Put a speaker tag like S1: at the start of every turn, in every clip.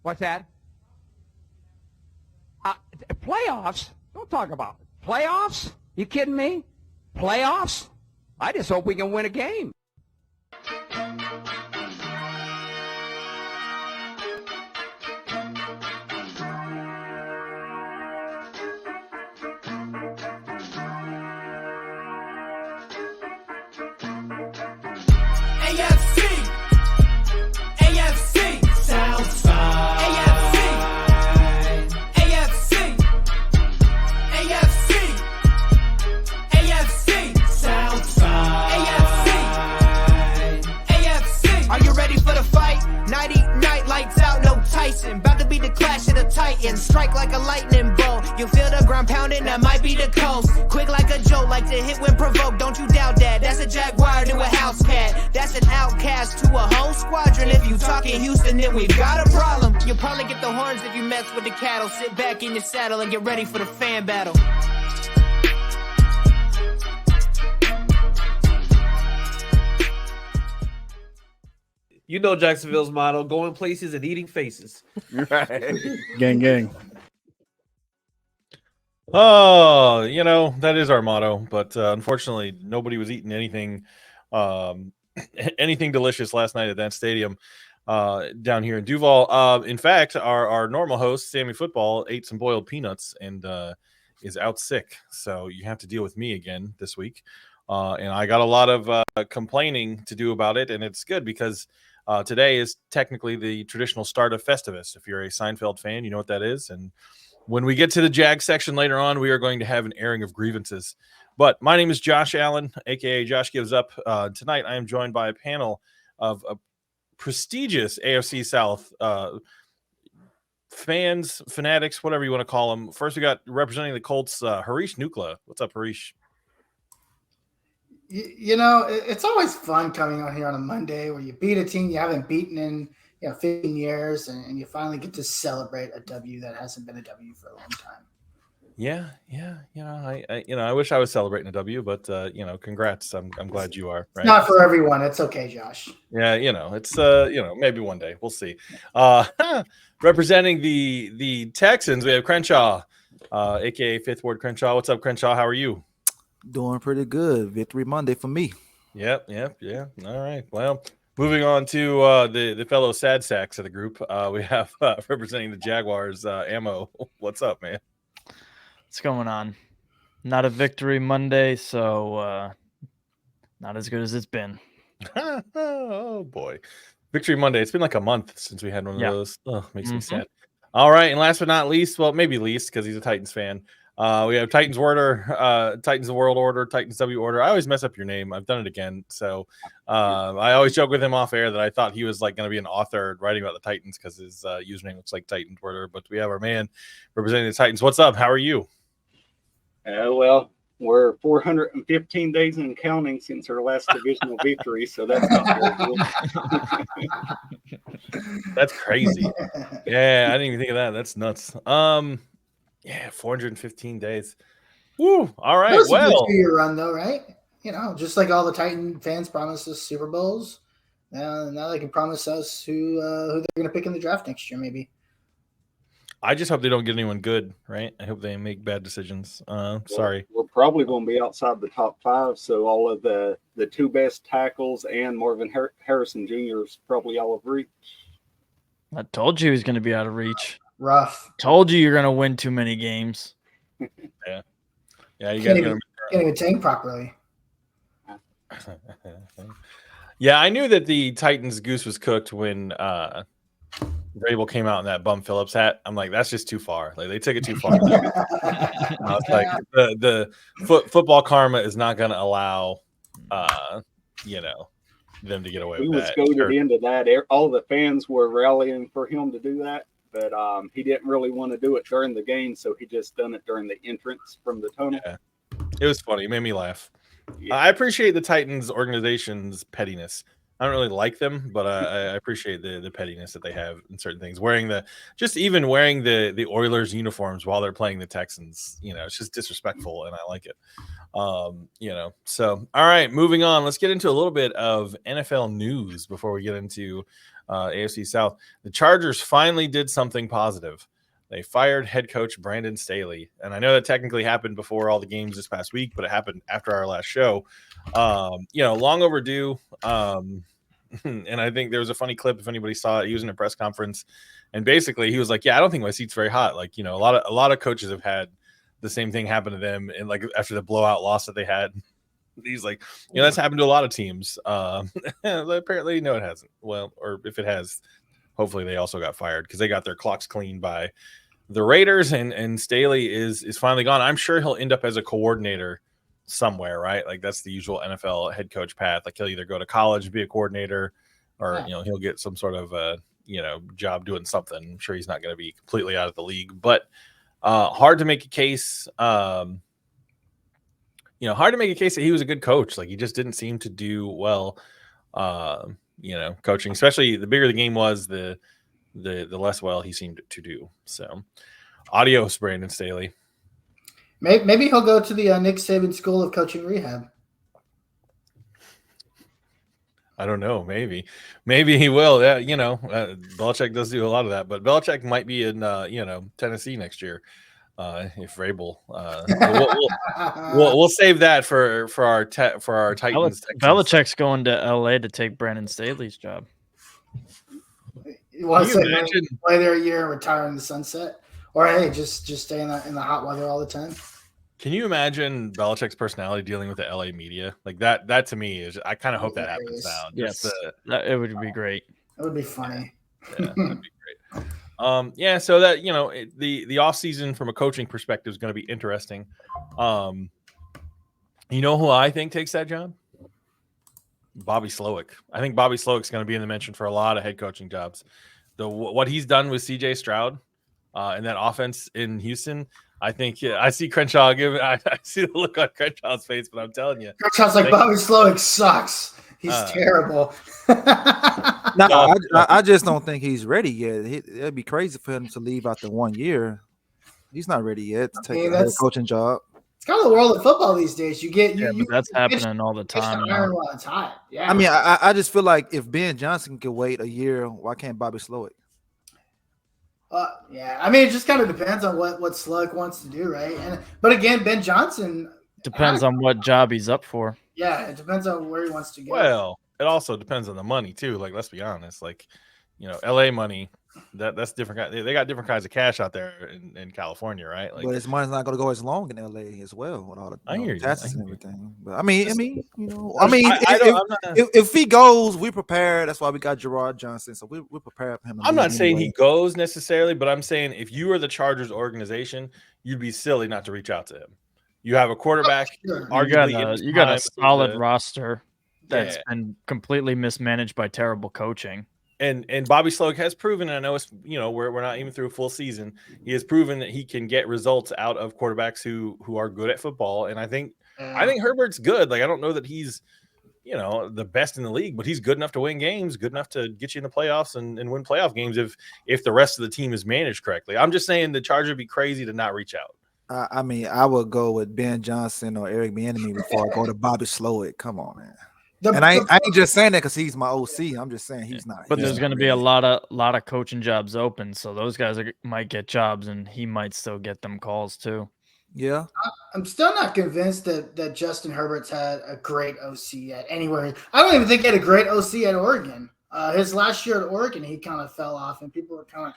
S1: What's that? Playoffs? Don't talk about it. Playoffs? You kidding me? Playoffs? I just hope we can win a game.
S2: Strike like a lightning bolt. You feel the ground pounding, that might be the coast. Quick like a joke, like to hit when provoked. Don't you doubt that. That's a jaguar to a house cat. That's an outcast to a whole squadron. If you talking Houston, then we've got a problem. You'll probably get the horns if you mess with the cattle. Sit back in your saddle and get ready for the fan battle.
S3: You know Jacksonville's motto, going places and eating faces.
S4: Right.
S5: Gang, gang.
S4: Oh, that is our motto. But unfortunately, nobody was eating anything delicious last night at that stadium down here in Duval. In fact, our normal host, Sammy Football, ate some boiled peanuts and is out sick. So you have to deal with me again this week. And I got a lot of complaining to do about it. And it's good because today is technically the traditional start of Festivus. If you're a Seinfeld fan, you know what that is. And when we get to the Jag section later on, we are going to have an airing of grievances. But my name is Josh Allen, a.k.a. Josh Gives Up. Tonight, I am joined by a panel of prestigious AFC South fans, fanatics, whatever you want to call them. First, we got representing the Colts, Harish Nukla. What's up, Harish?
S6: It's always fun coming out here on a Monday where you beat a team you haven't beaten in 15 years, and you finally get to celebrate a W that hasn't been a W for a long time.
S4: Yeah. I wish I was celebrating a W, but congrats. I'm glad you are. Right?
S6: It's not for everyone. It's okay, Josh.
S4: Yeah, it's maybe one day we'll see. Representing the Texans, we have Crenshaw, aka Fifth Ward Crenshaw. What's up, Crenshaw? How are you?
S5: Doing pretty good. Victory Monday for me.
S4: Yep. All right. Well, moving on to the fellow sad sacks of the group, we have representing the Jaguars, Ammo. What's up, man?
S7: What's going on? Not a victory Monday, so not as good as it's been.
S4: Oh boy, Victory Monday. It's been like a month since we had one of those. Oh, makes me sad. All right, and last but not least, well, maybe least because he's a Titans fan. We have Titans Order, Titans World Order, Titans W Order. I always mess up your name. I've done it again. So I always joke with him off air that I thought he was like going to be an author writing about the Titans because his username looks like Titans Order. But we have our man representing the Titans. What's up? How are you?
S8: Well, we're 415 days and counting since our last divisional victory, so that's not very good.
S4: That's crazy. Yeah, I didn't even think of that. That's nuts. Yeah, 415 days. Woo! All right.
S6: That was
S4: well,
S6: a 2-year run, though, right? Just like all the Titan fans promised us Super Bowls, now they can promise us who they're going to pick in the draft next year, maybe.
S4: I just hope they don't get anyone good, right? I hope they make bad decisions. Sorry.
S8: We're probably going to be outside the top 5, so all of the 2 best tackles and Marvin Harrison Jr. is probably out of reach.
S7: I told you he was going to be out of reach.
S6: Rough.
S7: Told you you're going to win too many games.
S4: Yeah, you
S6: Can't
S4: got
S6: even tank properly.
S4: Yeah, I knew that the Titans goose was cooked when Vrabel came out in that Bum Phillips hat. I'm like, that's just too far. Like they took it too far. I was like, the football karma is not going to allow, them to get away with that.
S8: We was go to the end of that. All the fans were rallying for him to do that, but he didn't really want to do it during the game, so he just done it during the entrance from the tunnel.
S4: Yeah. It was funny. It made me laugh. Yeah. I appreciate the Titans organization's pettiness. I don't really like them, but I appreciate the pettiness that they have in certain things. Wearing the Oilers uniforms while they're playing the Texans, it's just disrespectful, and I like it. So all right, moving on. Let's get into a little bit of NFL news before we get into AFC South. The Chargers finally did something positive. They fired head coach Brandon Staley. And I know that technically happened before all the games this past week, but it happened after our last show. Long overdue. And I think there was a funny clip, if anybody saw it. He was in a press conference, and basically he was like, yeah, I don't think my seat's very hot. Like, a lot of coaches have had the same thing happen to them, and like after the blowout loss that they had. He's like, that's happened to a lot of teams. Apparently, no, it hasn't. Well, or if it has, hopefully they also got fired because they got their clocks cleaned by the Raiders, and Staley is finally gone. I'm sure he'll end up as a coordinator somewhere, right? Like that's the usual NFL head coach path. Like he'll either go to college and be a coordinator, or he'll get some sort of job doing something. I'm sure he's not going to be completely out of the league, but hard to make a case. Hard to make a case that he was a good coach. Like he just didn't seem to do well, coaching, especially the bigger the game was, the less well he seemed to do. So adios, Brandon Staley.
S6: Maybe he'll go to the Nick Saban School of Coaching Rehab.
S4: I don't know. Maybe he will. Yeah, Belichick does do a lot of that, but Belichick might be in Tennessee next year. If Vrabel, we'll save that for our Titans.
S7: Belichick's going to LA to take Brandon Staley's job.
S6: You want to play there a year and retire in the sunset, or hey, just stay in the hot weather all the time?
S4: Can you imagine Belichick's personality dealing with the LA media? Like that to me is, I kind of hope that happens now.
S7: Yes, it would be great.
S6: It would be funny.
S4: Yeah, that'd be great. So that the off season from a coaching perspective is going to be interesting. You know who I think takes that job? Bobby Slowick. I think Bobby Slowick's going to be in the mention for a lot of head coaching jobs. What he's done with CJ Stroud and that offense in Houston, I think I see Crenshaw I see the look on Crenshaw's face, but I'm telling you,
S6: Crenshaw's like, Bobby Slowick sucks. He's terrible.
S5: No, I just don't think he's ready yet. It'd be crazy for him to leave after 1 year. He's not ready yet to take a head coaching job.
S6: It's kind of the world of football these days.
S7: But that's happening all the time.
S6: While it's hot. Yeah.
S5: I mean, I just feel like if Ben Johnson could wait a year, why can't Bobby Slowick?
S6: Yeah. I mean, it just kind of depends on what Slowick wants to do, right? But again, Ben Johnson
S7: depends on what job he's up for.
S6: Yeah, it depends on where he wants to go.
S4: Well, it also depends on the money too. Like, let's be honest. Like, LA money, that's different. They got different kinds of cash out there in California, right? Like,
S5: but his money's not going to go as long in LA as well with all the taxes and everything. But if he goes, we prepare. That's why we got Gerard Johnson, so we're prepared for him.
S4: I'm not saying he goes necessarily, but I'm saying if you were the Chargers organization, you'd be silly not to reach out to him. You have a quarterback. Arguably,
S7: you got a solid roster that's been completely mismanaged by terrible coaching.
S4: And Bobby Slowick has proven, and I know it's we're not even through a full season. He has proven that he can get results out of quarterbacks who are good at football. And I think Herbert's good. Like, I don't know that he's the best in the league, but he's good enough to win games, good enough to get you in the playoffs and win playoff games if the rest of the team is managed correctly. I'm just saying the Chargers would be crazy to not reach out.
S5: I mean, I would go with Ben Johnson or Eric Bieniemy before I go to Bobby Slowick. Come on, man. I ain't just saying that because he's my OC. I'm just saying he's not.
S7: But there's going to be a lot of coaching jobs open, so those guys might get jobs, and he might still get them calls too.
S5: Yeah,
S6: I'm still not convinced that Justin Herbert's had a great OC at anywhere. I don't even think he had a great OC at Oregon. His last year at Oregon, he kind of fell off, and people were kind of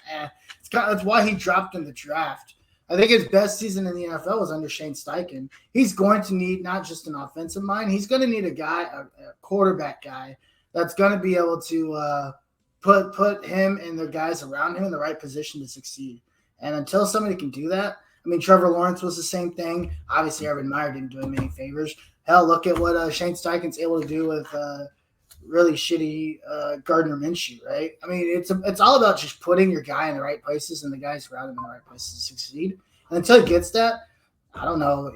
S6: that's why he dropped in the draft. I think his best season in the NFL was under Shane Steichen. He's going to need not just an offensive mind. He's going to need a quarterback guy that's going to be able to put him and the guys around him in the right position to succeed. And until somebody can do that, I mean, Trevor Lawrence was the same thing. Obviously, Urban Meyer didn't do him any favors. Hell, look at what Shane Steichen's able to do with really shitty Gardner Minshew, right? I mean, it's all about just putting your guy in the right places and the guys around him in the right places to succeed. And until he gets that, I don't know.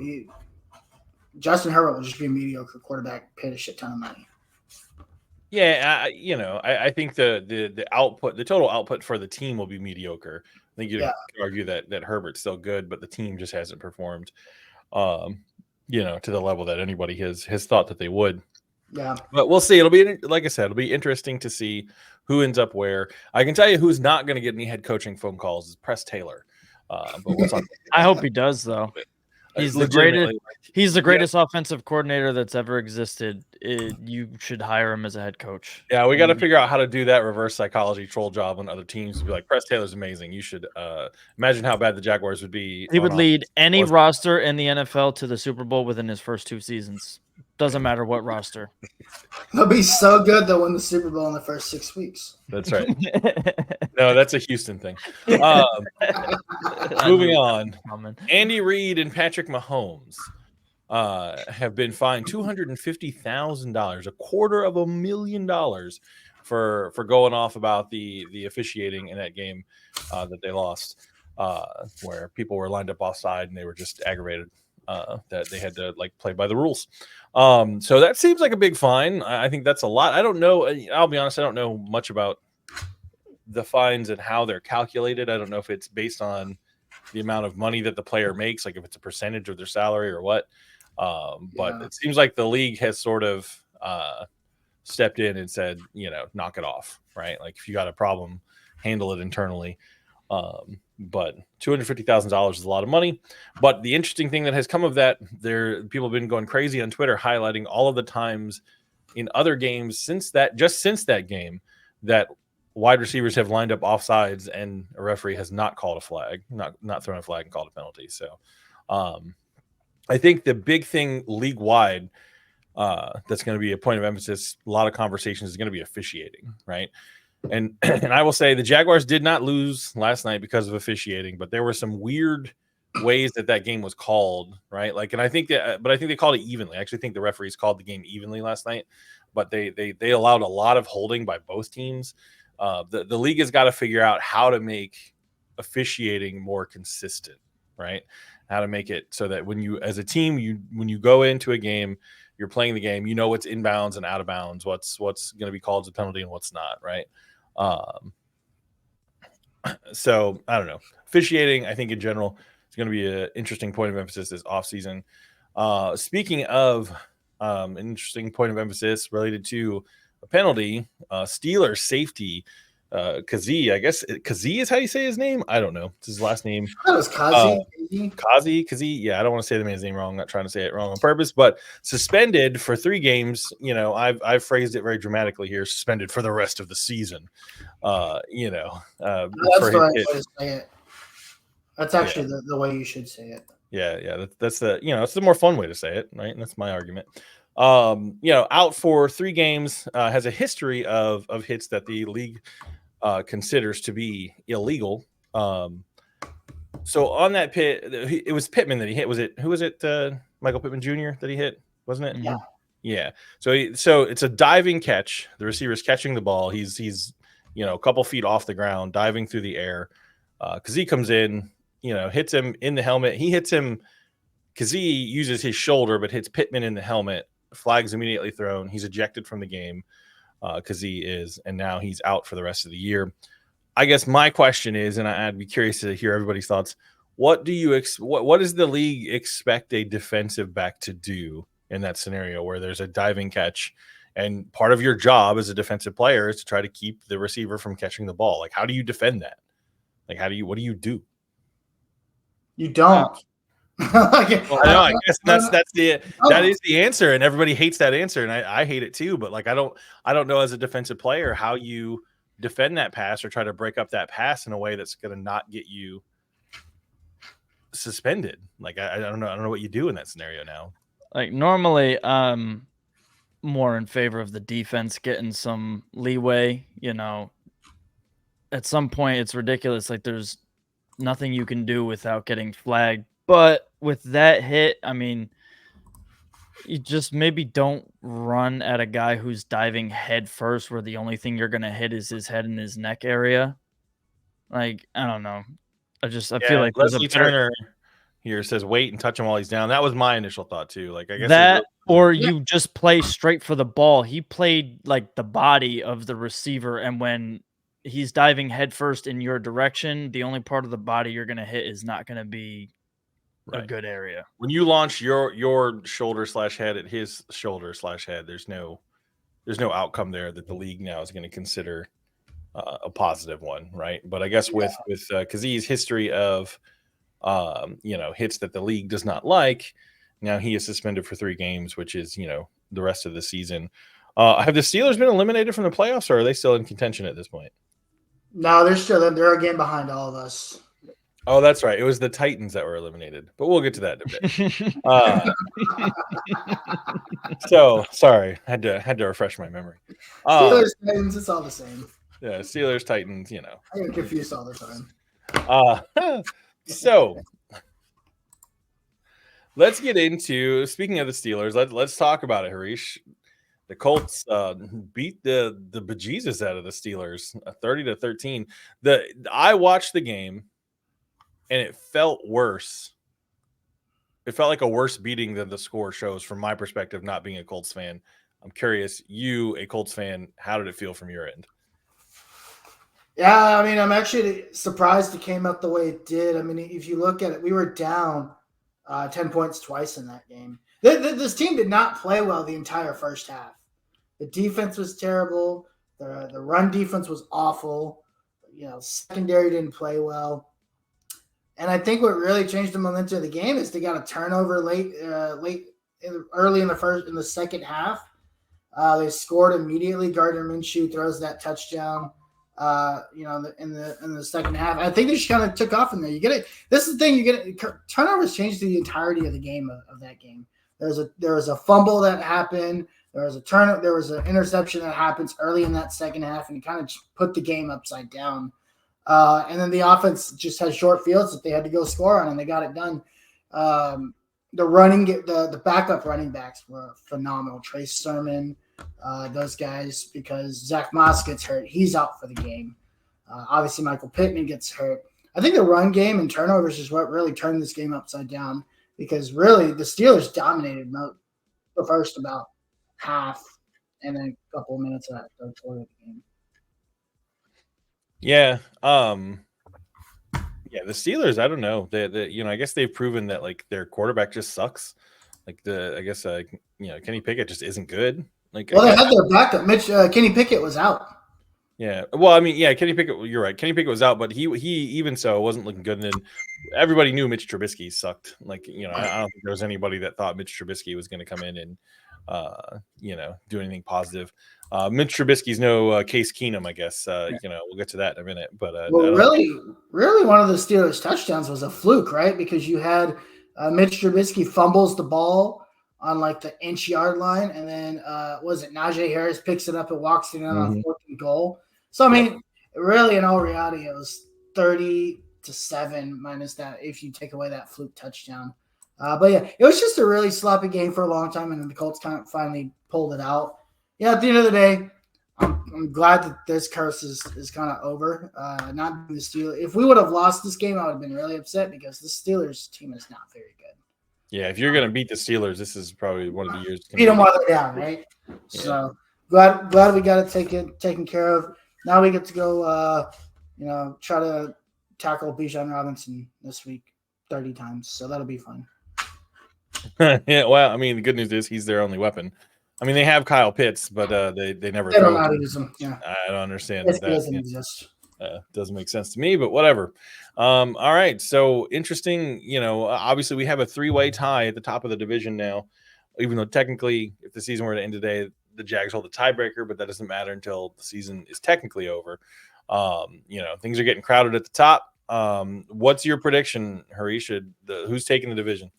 S6: Justin Herbert will just be a mediocre quarterback, paid a shit ton of money.
S4: Yeah, I think the output, the total output for the team will be mediocre. I think you could argue that Herbert's still good, but the team just hasn't performed, to the level that anybody has thought that they would.
S6: Yeah.
S4: But we'll see. It'll be, like I said, it'll be interesting to see who ends up where. I can tell you who's not going to get any head coaching phone calls is Press Taylor. But we'll talk.
S7: I hope he does, though. He's the greatest.
S4: Legitimately,
S7: He's the greatest offensive coordinator that's ever existed. You should hire him as a head coach.
S4: Yeah, we got to figure out how to do that reverse psychology troll job on other teams. Be like, Press Taylor's amazing. You should imagine how bad the Jaguars would be.
S7: He would lead any roster in the NFL to the Super Bowl within his first 2 seasons. Doesn't matter what roster.
S6: They'll be so good they'll win the Super Bowl in the first 6 weeks.
S4: That's right. No, that's a Houston thing. Moving on. Andy Reid and Patrick Mahomes have been fined $250,000, $250,000 for going off about the officiating in that game that they lost, where people were lined up offside and they were just aggravated that they had to play by the rules. So that seems like a big fine. I think that's a lot. I don't know. I'll be honest. I don't know much about the fines and how they're calculated. I don't know if it's based on the amount of money that the player makes, like if it's a percentage of their salary or what. But it seems like the league has sort of stepped in and said, knock it off, right? Like if you got a problem, handle it internally. But $250,000 is a lot of money. But the interesting thing that has come of that, people have been going crazy on Twitter, highlighting all of the times in other games since that game that wide receivers have lined up offsides and a referee has not called a flag, not thrown a flag and called a penalty. So I think the big thing league wide that's going to be a point of emphasis, a lot of conversations, is going to be officiating, right? And I will say the Jaguars did not lose last night because of officiating, but there were some weird ways that game was called, right? But I think they called it evenly. I actually think the referees called the game evenly last night, but they allowed a lot of holding by both teams. The league has got to figure out how to make officiating more consistent, right? How to make it so that when you, as a team, when you go into a game, you're playing the game, you know what's inbounds and out of bounds, what's going to be called as a penalty and what's not, right? So I don't know. Officiating, I think in general, is going to be an interesting point of emphasis this offseason. Speaking of an interesting point of emphasis related to a penalty, Steelers safety, Kazee, I guess Kazee is how you say his name. I don't know. It's his last name.
S6: That was Kazee.
S4: Kazee. Yeah, I don't want to say the man's name wrong. I'm not trying to say it wrong on purpose, but suspended for 3 games. I've phrased it very dramatically here. Suspended for the rest of the season.
S6: That's the right way to say it. That's actually the way you should say it.
S4: Yeah. That's the it's the more fun way to say it, right? And that's my argument. Out for 3 games, has a history of hits that the league considers to be illegal. So on that pit, it was Pittman that he hit. Who was it? Michael Pittman Jr. that he hit, wasn't it?
S6: Yeah.
S4: Yeah. So it's a diving catch. The receiver's catching the ball. He's a couple feet off the ground, diving through the air. Kazee comes in, hits him in the helmet. He hits him. Kazee uses his shoulder, but hits Pittman in the helmet. Flag's immediately thrown. He's ejected from the game. Kazee is, and now he's out for the rest of the year. I guess my question is, and I'd be curious to hear everybody's thoughts. What does the league expect a defensive back to do in that scenario where there's a diving catch, and part of your job as a defensive player is to try to keep the receiver from catching the ball? Like, how do you defend that? Like, what do you do?
S6: You don't.
S4: I guess that is the answer, and everybody hates that answer, and I hate it too. But I don't know as a defensive player how you defend that pass or try to break up that pass in a way that's going to not get you suspended. I don't know what you do in that scenario now.
S7: Normally, more in favor of the defense getting some leeway. At some point, it's ridiculous. There's nothing you can do without getting flagged. But with that hit, I mean, you just maybe don't run at a guy who's diving head first, where the only thing you're going to hit is his head and his neck area. I don't know. I feel like
S4: Leslie Turner here says wait and touch him while he's down. That was my initial thought too. I guess
S7: that, or you just play straight for the ball. He played the body of the receiver, and when he's diving head first in your direction, the only part of the body you're going to hit is not going to be a good area.
S4: When you launch your shoulder / head at his shoulder / head, there's no outcome there that the league now is going to consider a positive one, right? But I guess with Kazie's history of hits that the league does not like, now he is suspended for 3 games, which is the rest of the season. Have the Steelers been eliminated from the playoffs, or are they still in contention at this point?
S6: No, they're a game behind all of us.
S4: Oh, that's right. It was the Titans that were eliminated, but we'll get to that in a bit. So sorry, had to refresh my memory.
S6: Steelers, Titans, it's all the same.
S4: Yeah, Steelers, Titans.
S6: I get confused all the time.
S4: So let's get into, speaking of the Steelers. Let's talk about it, Harish. The Colts beat the bejesus out of the Steelers, 30-13. I watched the game, and it felt worse. It felt like a worse beating than the score shows from my perspective, not being a Colts fan. I'm curious, you, a Colts fan, how did it feel from your end?
S6: Yeah, I mean, I'm actually surprised it came out the way it did. I mean, if you look at it, we were down 10 points twice in that game. This team did not play well the entire first half. The defense was terrible. The run defense was awful. Secondary didn't play well. And I think what really changed the momentum of the game is they got a turnover early in the second half. They scored immediately. Gardner Minshew throws that touchdown. In the second half, I think they just kind of took off in there. This is the thing. Turnovers changed the entirety of the game of that game. There was a fumble that happened. There was an interception that happens early in that second half, and it kind of put the game upside down. And then the offense just had short fields that they had to go score on, and they got it done. The backup running backs were phenomenal. Trey Sermon, those guys, because Zach Moss gets hurt. He's out for the game. Obviously, Michael Pittman gets hurt. I think the run game and turnovers is what really turned this game upside down, because really the Steelers dominated the first about half and then a couple of minutes of that third quarter of the game.
S4: Yeah. The Steelers, I don't know. I guess they've proven that like their quarterback just sucks. Like Kenny Pickett just isn't good. They
S6: had their backup. Kenny Pickett was out.
S4: Yeah. Well, I mean, yeah, Kenny Pickett, you're right. Kenny Pickett was out, but he even so wasn't looking good. And then everybody knew Mitch Trubisky sucked. I don't think there was anybody that thought Mitch Trubisky was going to come in and do anything positive. Mitch Trubisky's no Case Keenum, I guess. We'll get to that in a minute. But
S6: really, one of the Steelers' touchdowns was a fluke, right? Because you had Mitch Trubisky fumbles the ball on like the inch-yard line, and then Najee Harris picks it up and walks it in on 4th and goal. So I mean, really, in all reality, it was 30-7 minus that if you take away that fluke touchdown. But yeah, it was just a really sloppy game for a long time, and then the Colts kind of finally pulled it out. At the end of the day, I'm glad that this curse is kind of over. Not the Steelers. If we would have lost this game, I would have been really upset, because the Steelers team is not very good.
S4: Yeah, if you're gonna beat the Steelers, this is probably one of the years.
S6: Beat them while they're down, right? Yeah. So glad we got it taken care of. Now we get to go, try to tackle Bijan Robinson this week 30 times. So that'll be fun.
S4: Yeah, well, I mean, the good news is he's their only weapon. I mean, they have Kyle Pitts, but they never.
S6: They don't know how to use him. Yeah,
S4: I don't understand
S6: that.
S4: Doesn't
S6: exist.
S4: Doesn't make sense to me, but whatever. All right, so interesting. Obviously, we have a 3-way tie at the top of the division now. Even though technically, if the season were to end today, the Jags hold the tiebreaker, but that doesn't matter until the season is technically over. Things are getting crowded at the top. What's your prediction, Harish? Who's taking the division?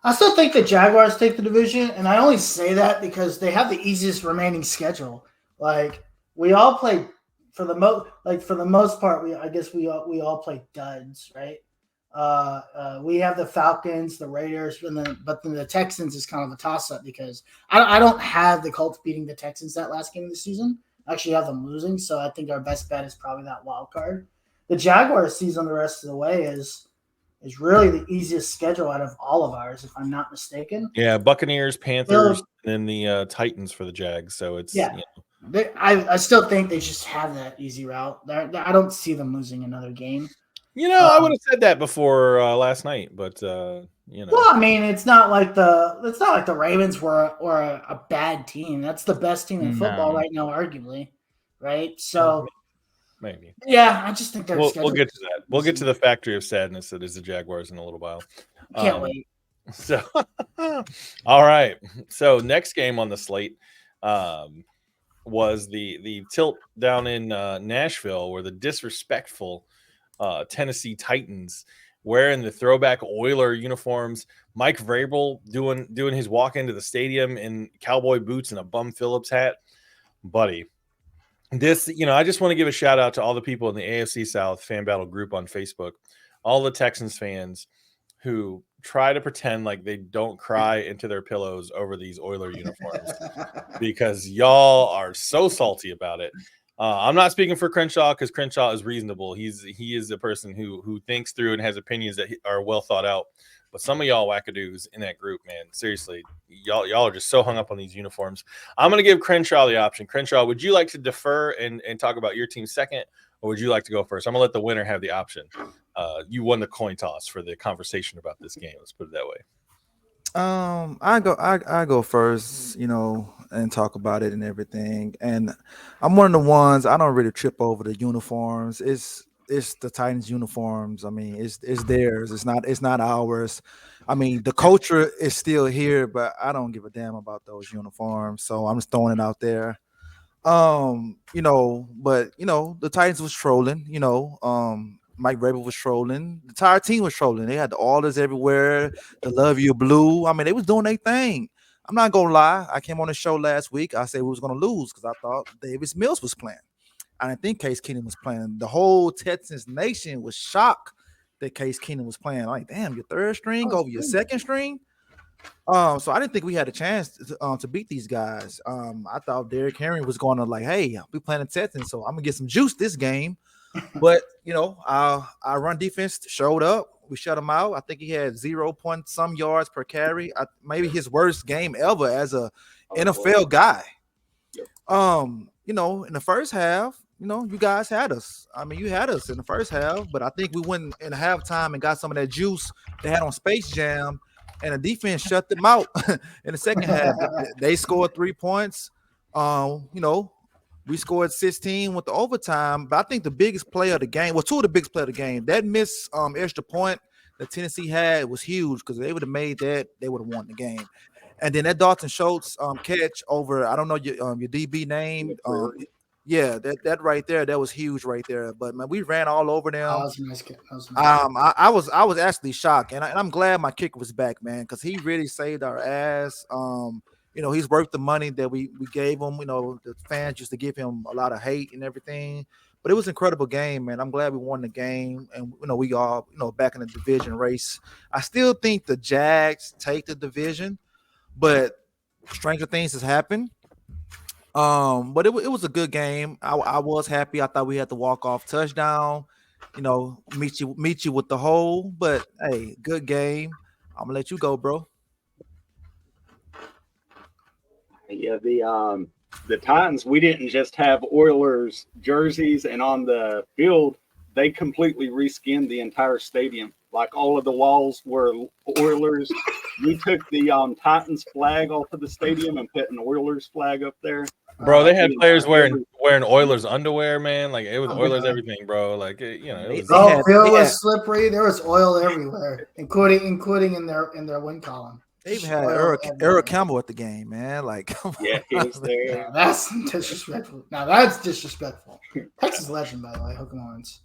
S6: I still think the Jaguars take the division, and I only say that because they have the easiest remaining schedule. Like, we all play for the most part. We all play duds, right? We have the Falcons, the Raiders, but then the Texans is kind of a toss-up, because I don't have the Colts beating the Texans that last game of the season. I actually have them losing, so I think our best bet is probably that wild card. The Jaguars season the rest of the way is really the easiest schedule out of all of ours, if I'm not mistaken.
S4: Yeah, Buccaneers, Panthers, and then the Titans for the Jags. So it's
S6: I still think they just have that easy route. I don't see them losing another game.
S4: I would have said that before last night, but
S6: Well, I mean, it's not like the Ravens were a bad team. That's the best team in football right now, arguably, right? So
S4: maybe.
S6: Yeah, I just think they're.
S4: We'll get to that. We'll get to the factory of sadness that is the Jaguars in a little while.
S6: Can't wait.
S4: So, all right. So next game on the slate was the tilt down in Nashville, where the disrespectful Tennessee Titans wearing the throwback Oiler uniforms. Mike Vrabel doing his walk into the stadium in cowboy boots and a Bum Phillips hat, buddy. This, I just want to give a shout out to all the people in the AFC South Fan Battle group on Facebook, all the Texans fans who try to pretend like they don't cry into their pillows over these Oiler uniforms because y'all are so salty about it. I'm not speaking for Crenshaw because Crenshaw is reasonable. He is a person who thinks through and has opinions that are well thought out. But some of y'all wackadoos in that group, man, seriously, y'all are just so hung up on these uniforms. I'm going to give Crenshaw the option. Crenshaw, would you like to defer and talk about your team second, or would you like to go first? I'm going to let the winner have the option. You won the coin toss for the conversation about this game. Let's put it that way.
S5: I go first, and talk about it and everything. And I'm one of the ones, I don't really trip over the uniforms. It's the Titans uniforms. I mean, it's theirs. It's not ours. I mean, the culture is still here, but I don't give a damn about those uniforms. So I'm just throwing it out there. But the Titans was trolling, Mike Vrabel was trolling. The entire team was trolling. They had the orders everywhere. The love you blue. I mean, they was doing their thing. I'm not gonna lie. I came on the show last week. I said we was gonna lose because I thought Davis Mills was playing. I didn't think Case Keenum was playing. The whole Texans nation was shocked that Case Keenum was playing. Like, damn, your third string over your second string. So I didn't think we had a chance to beat these guys. I thought Derrick Henry was going to hey, we playing the Texans, so I'm gonna get some juice this game. But our run defense showed up. We shut him out. I think he had 0 point some yards per carry. Maybe his worst game ever as a NFL guy. In the first half, you guys had us. I mean, you had us in the first half, but I think we went in halftime and got some of that juice they had on Space Jam, and the defense shut them out in the second half. They scored 3 points. We scored 16 with the overtime, but I think the biggest play of the game, two of the biggest play of the game, that missed extra point that Tennessee had was huge because they would have made that, they would have won the game. And then that Dalton Schultz catch over, I don't know your DB name. That right there, that was huge right there. But man, we ran all over them.
S6: That was nice.
S5: I was actually shocked, and I'm glad my kicker was back, man, because he really saved our ass. He's worth the money that we gave him. The fans used to give him a lot of hate and everything, but it was an incredible game, man. I'm glad we won the game, and we all back in the division race. I still think the Jags take the division, but stranger things has happened. But it was a good game. I was happy. I thought we had the walk-off touchdown. Meet you with the hole, but hey, good game. I'm gonna let you go, bro.
S8: Yeah, the Titans, we didn't just have Oilers jerseys, and on the field, they completely reskinned the entire stadium. Like all of the walls were Oilers. We took the Titans flag off of the stadium and put an Oilers flag up there.
S4: Bro, they had players wearing Oilers underwear, man. Like it was Oilers everything, bro. Like it was.
S6: The field was slippery. There was oil everywhere, including in their win column.
S5: They even had Eric Campbell at the game, man. Like,
S8: yeah, he was there.
S6: Yeah, that's disrespectful. Now that's disrespectful. Texas legend, by the way, Hook 'em Horns.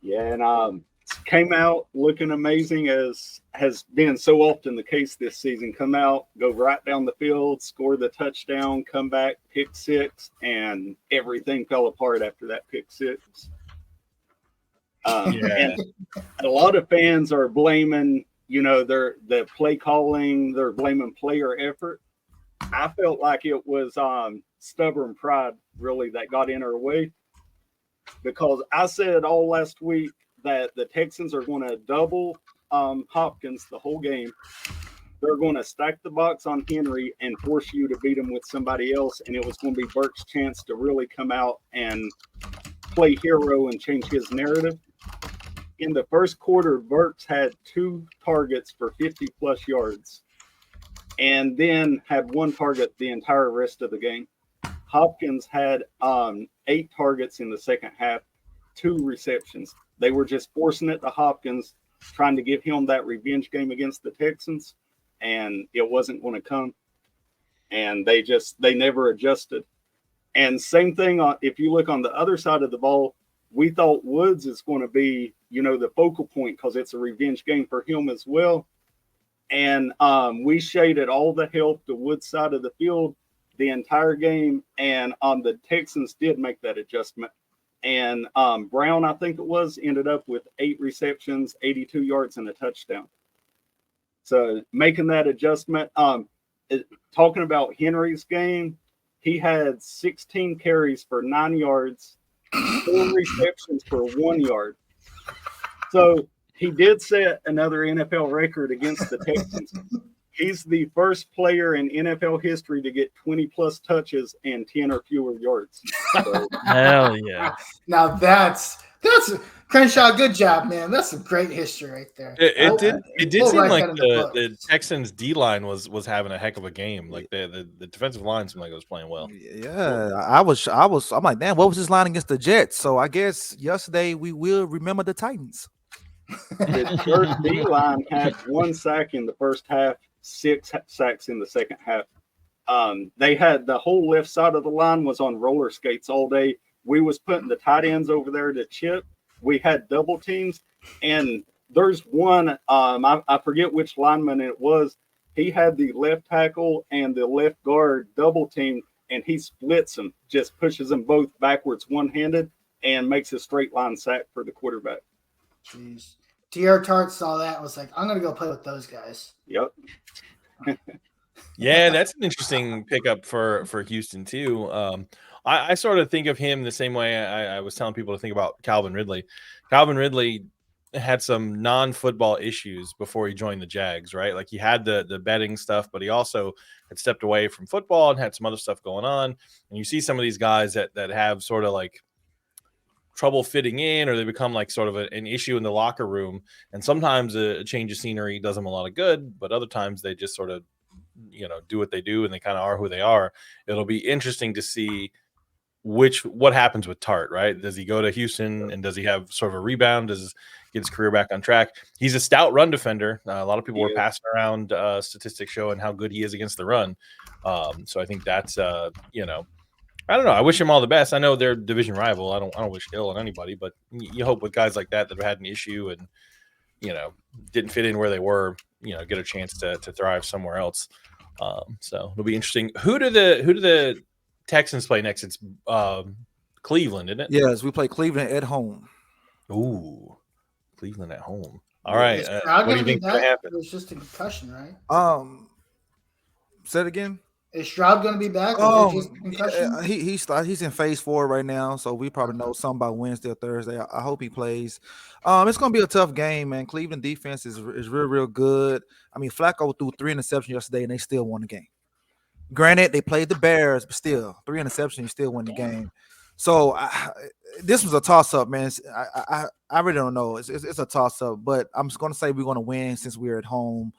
S8: Yeah, and came out looking amazing, as has been so often the case this season. Come out, go right down the field, score the touchdown, come back, pick six, and everything fell apart after that pick six. And a lot of fans are blaming, the play calling, they're blaming player effort. I felt like it was stubborn pride, really, that got in our way, because I said all last week that the Texans are going to double Hopkins the whole game. They're going to stack the box on Henry and force you to beat him with somebody else, and it was going to be Burke's chance to really come out and play hero and change his narrative. In the first quarter, Burks had 2 targets for 50-plus yards and then had 1 target the entire rest of the game. Hopkins had 8 targets in the second half, 2 receptions. They were just forcing it to Hopkins, trying to give him that revenge game against the Texans, and it wasn't going to come. And they never adjusted. And same thing, if you look on the other side of the ball, we thought Woods is going to be, the focal point because it's a revenge game for him as well. And we shaded all the help to Woods' side of the field the entire game. And the Texans did make that adjustment. And Brown, I think it was, ended up with 8 receptions, 82 yards, and a touchdown. So making that adjustment, talking about Henry's game, he had 16 carries for 9 yards, 4 receptions for 1 yard. So he did set another NFL record against the Texans. He's the first player in NFL history to get 20-plus touches and 10 or fewer yards. So,
S7: Hell yeah.
S6: Now that's Crenshaw. Good job, man. That's some great history right there.
S4: It did
S6: We'll
S4: seem
S6: write
S4: like
S6: that in the
S4: the Texans D line was having a heck of a game. Like the defensive line seemed like it was playing well.
S5: Yeah, I'm like, damn, what was his line against the Jets? So I guess yesterday we will remember the Titans.
S8: the first D line had 1 sack in the first half, 6 sacks in the second half. They had the whole left side of the line was on roller skates all day. We was putting the tight ends over there to chip. We had double teams, and there's one, I forget which lineman it was. He had the left tackle and the left guard double team, and he splits them, just pushes them both backwards one-handed, and makes a straight line sack for the quarterback.
S6: Jeez. T.R. Tart saw that and was like, I'm going to go play with those guys.
S8: Yep.
S4: Yeah, that's an interesting pickup for Houston too. I sort of think of him the same way I was telling people to think about Calvin Ridley. Calvin Ridley had some non-football issues before he joined the Jags, right? Like he had the betting stuff, but he also had stepped away from football and had some other stuff going on. And you see some of these guys that have sort of like trouble fitting in, or they become like sort of an issue in the locker room. And sometimes a change of scenery does them a lot of good, but other times they just sort of, do what they do and they kind of are who they are. It'll be interesting to see what happens with Tart, right? Does he go to Houston and does he have sort of a rebound? Does he get his career back on track? He's a stout run defender. A lot of people were passing around statistics showing how good he is against the run. So I think that's, I don't know. I wish him all the best. I know they're division rival. I don't wish ill on anybody, but you hope with guys like that have had an issue and, didn't fit in where they were, get a chance to thrive somewhere else. So it'll be interesting. Who do the Texans play next? It's Cleveland, isn't it?
S5: Yes, we play Cleveland at home.
S4: Ooh, Cleveland at home. All right.
S6: What
S4: do you think is going to happen?
S6: It was just a concussion, right?
S5: Say it again.
S6: Is Stroud going to be back? Or is it just a concussion?
S5: He's in phase 4 right now, so we probably know something by Wednesday or Thursday. I hope he plays. It's going to be a tough game, man. Cleveland defense is real good. I mean, Flacco threw 3 interceptions yesterday, and they still won the game. Granted, they played the Bears, but still 3 interceptions, you still win the game. So this was a toss-up, man. I really don't know. It's a toss-up, but I'm just going to say we're going to win since we're at home,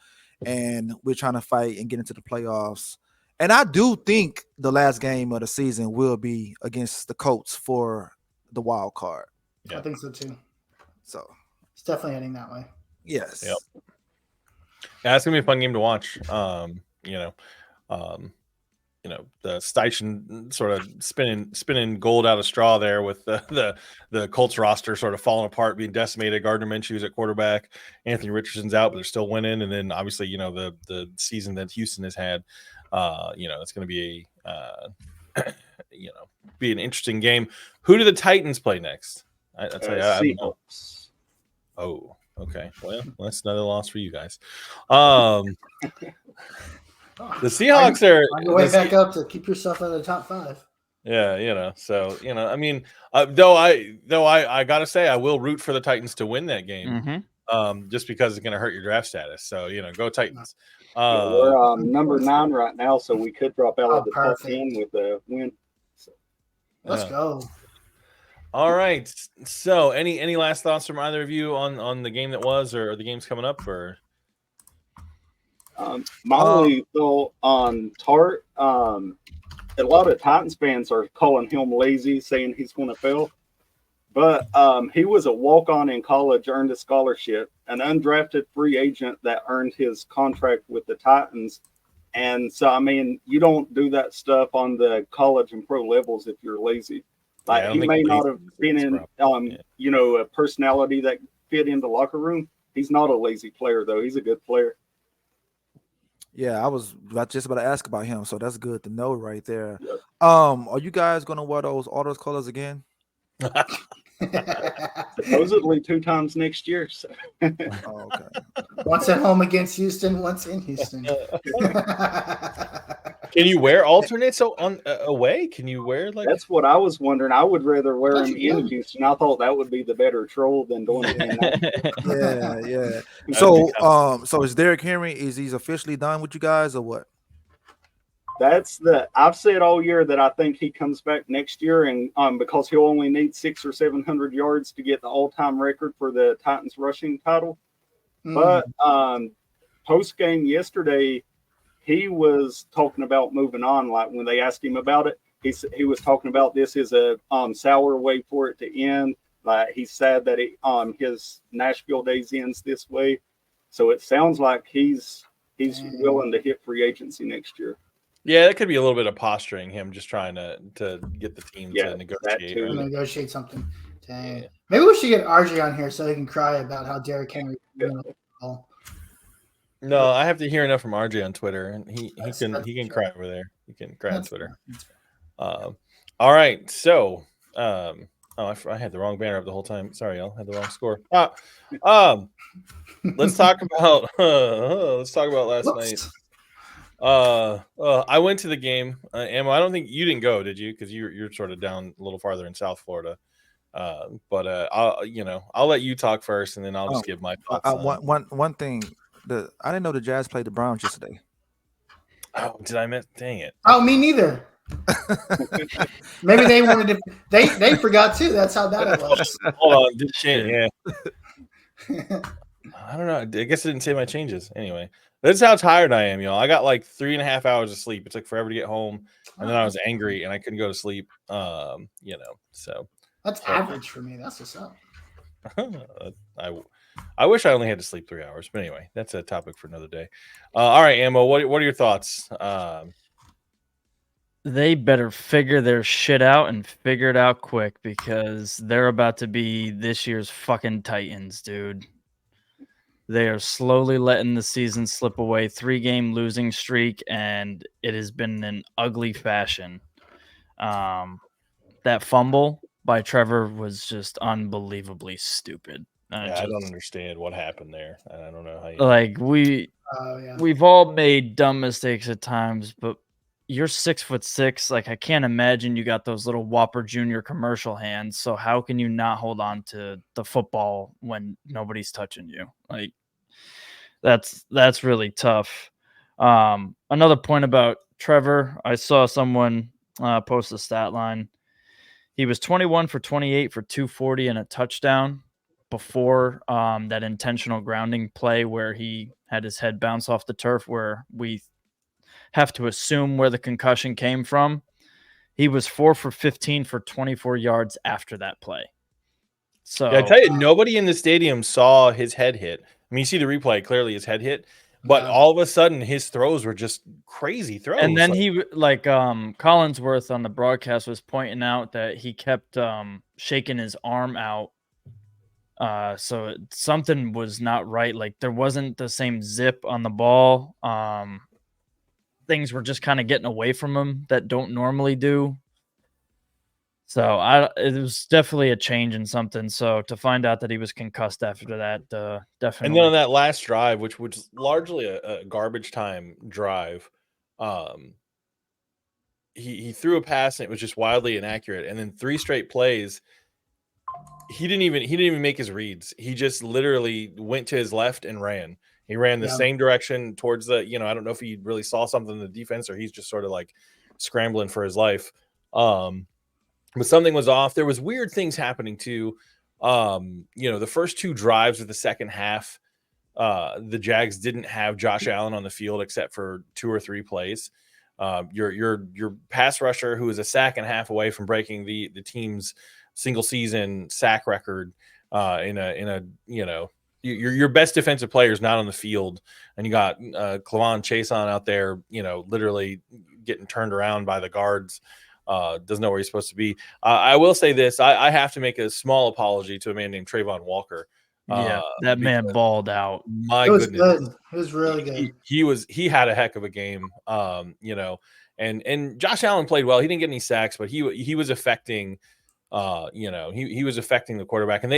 S5: and we're trying to fight and get into the playoffs. And I do think the last game of the season will be against the Colts for the wild card.
S6: Yeah. I think so too.
S5: So
S6: it's definitely heading that way.
S5: Yes.
S4: Yep. Yeah, it's gonna be a fun game to watch. The Steichen sort of spinning gold out of straw there with the Colts roster sort of falling apart, being decimated. Gardner Minshew's at quarterback, Anthony Richardson's out, but they're still winning. And then obviously, the season that Houston has had. It's going to be be an interesting game. Who do the Titans play next? I tell you, I don't know. Oh, okay. Well, that's another loss for you guys. The Seahawks are
S6: on your way back up to keep yourself in the top 5.
S4: Yeah, so I mean, though I gotta say I will root for the Titans to win that game, just because it's gonna hurt your draft status. So go Titans.
S8: We're number 9 right now, so we could drop out of the top 10 with a win. So.
S6: Let's go.
S4: All right. So, any last thoughts from either of you on the game that was, or the games coming up, or?
S8: My only thought on Tart, a lot of Titans fans are calling him lazy, saying he's going to fail. But he was a walk-on in college, earned a scholarship, an undrafted free agent that earned his contract with the Titans. And so, I mean, you don't do that stuff on the college and pro levels if you're lazy. Like
S4: Yeah, I don't
S8: he
S4: think
S8: may not
S4: lazy
S8: have
S4: is
S8: been
S4: his
S8: in,
S4: problem. Yeah.
S8: a personality that fit in the locker room. He's not a lazy player, though. He's a good player.
S5: Yeah, I was just about to ask about him, so that's good to know right there.
S8: Yep.
S5: Are you guys gonna wear all those colors again?
S8: Supposedly 2 times next year. So.
S5: Oh, okay.
S6: Once at home against Houston, once in Houston.
S4: Can you wear alternates on away? Can you wear like?
S8: That's what I was wondering. I would rather wear
S6: Thought
S8: them
S6: you
S8: in
S6: could.
S8: Houston. I thought that would be the better troll than doing it in
S5: Yeah, yeah.
S4: That'd
S5: So,
S4: be
S5: so is Derrick Henry? Is he's officially done with you guys or what?
S8: I've said all year that I think he comes back next year, and because he'll only need 600 or 700 yards to get the all-time record for the Titans rushing title. But post game yesterday, he was talking about moving on. Like when they asked him about it, he was talking about this is a sour way for it to end. Like he's sad that his Nashville days ends this way. So it sounds like he's willing to hit free agency next year.
S4: Yeah, that could be a little bit of posturing, him just trying to get the team
S8: Yeah,
S4: to
S8: that
S4: negotiate.
S8: too.
S6: Negotiate something. Dang.
S4: Yeah.
S6: Maybe we should get RJ on here so he can cry about how Derrick Henry.
S4: No, I have to hear enough from RJ on Twitter, and he
S6: That's
S4: can
S6: fair.
S4: cry over there. He can cry on
S6: That's
S4: Twitter.
S6: fair. That's fair.
S4: All right, so I had the wrong banner up the whole time. Sorry, y'all. I had the wrong score. Let's talk about last night. I went to the game. Emma, I don't think you didn't go, did you? Because you're sort of down a little farther in South Florida. But I'll let you talk first, and then I'll just give my thoughts.
S5: One thing, I didn't know the Jazz played the Browns yesterday.
S4: Oh, did I miss? Dang it!
S6: Oh, me neither. Maybe they wanted to. They forgot too. That's how bad it was.
S4: Hold on, did change? Yeah. I don't know. I guess it didn't say my changes. Anyway, that's how tired I am, y'all. I got like 3.5 hours of sleep. It took forever to get home, and then I was angry and I couldn't go to sleep. So
S6: That's average for me. That's what's up.
S4: I wish I only had to sleep 3 hours, but anyway, that's a topic for another day. All right, Ammo, what are your thoughts?
S7: They better figure their shit out and figure it out quick because they're about to be this year's fucking Titans, dude. They are slowly letting the season slip away. 3-game losing streak, and it has been an ugly fashion. That fumble by Trevor was just unbelievably stupid.
S4: I don't understand what happened there. I don't know how you
S7: like
S6: Yeah.
S7: we've all made dumb mistakes at times, but you're 6'6". Like I can't imagine you got those little Whopper Jr. commercial hands. So how can you not hold on to the football when nobody's touching you? Like that's really tough. Another point about Trevor, I saw someone post a stat line. He was 21 for 28 for 240 and a touchdown before that intentional grounding play where he had his head bounce off the turf, where we have to assume where the concussion came from. He was 4 for 15 for 24 yards after that play. So
S4: I tell you, nobody in the stadium saw his head hit. I mean, you see the replay, clearly his head hit, but all of a sudden his throws were just crazy throws.
S7: And then Collinsworth on the broadcast was pointing out that he kept shaking his arm out. So something was not right. Like there wasn't the same zip on the ball. Things were just kind of getting away from him that don't normally do. So it was definitely a change in something. So to find out that he was concussed after that, definitely.
S4: And then on that last drive, which was largely a garbage time drive, he threw a pass and it was just wildly inaccurate. And then 3 straight plays, he didn't even make his reads. He just literally went to his left and ran. He ran the same direction towards the, I don't know if he really saw something in the defense or he's just sort of like scrambling for his life. but something was off. There was weird things happening too. The first 2 drives of the second half, the Jags didn't have Josh Allen on the field except for 2 or 3 plays. Your pass rusher, who is a sack and a half away from breaking the team's single season sack record, your best defensive player is not on the field, and you got Clavon Chason out there, literally getting turned around by the guards. Doesn't know where he's supposed to be. I will say this: I have to make a small apology to a man named Trayvon Walker.
S7: Yeah, that man balled out.
S4: My
S6: It was
S4: goodness,
S6: good. It was really good.
S4: He had a heck of a game. And Josh Allen played well. He didn't get any sacks, but he was affecting. He was affecting the quarterback. And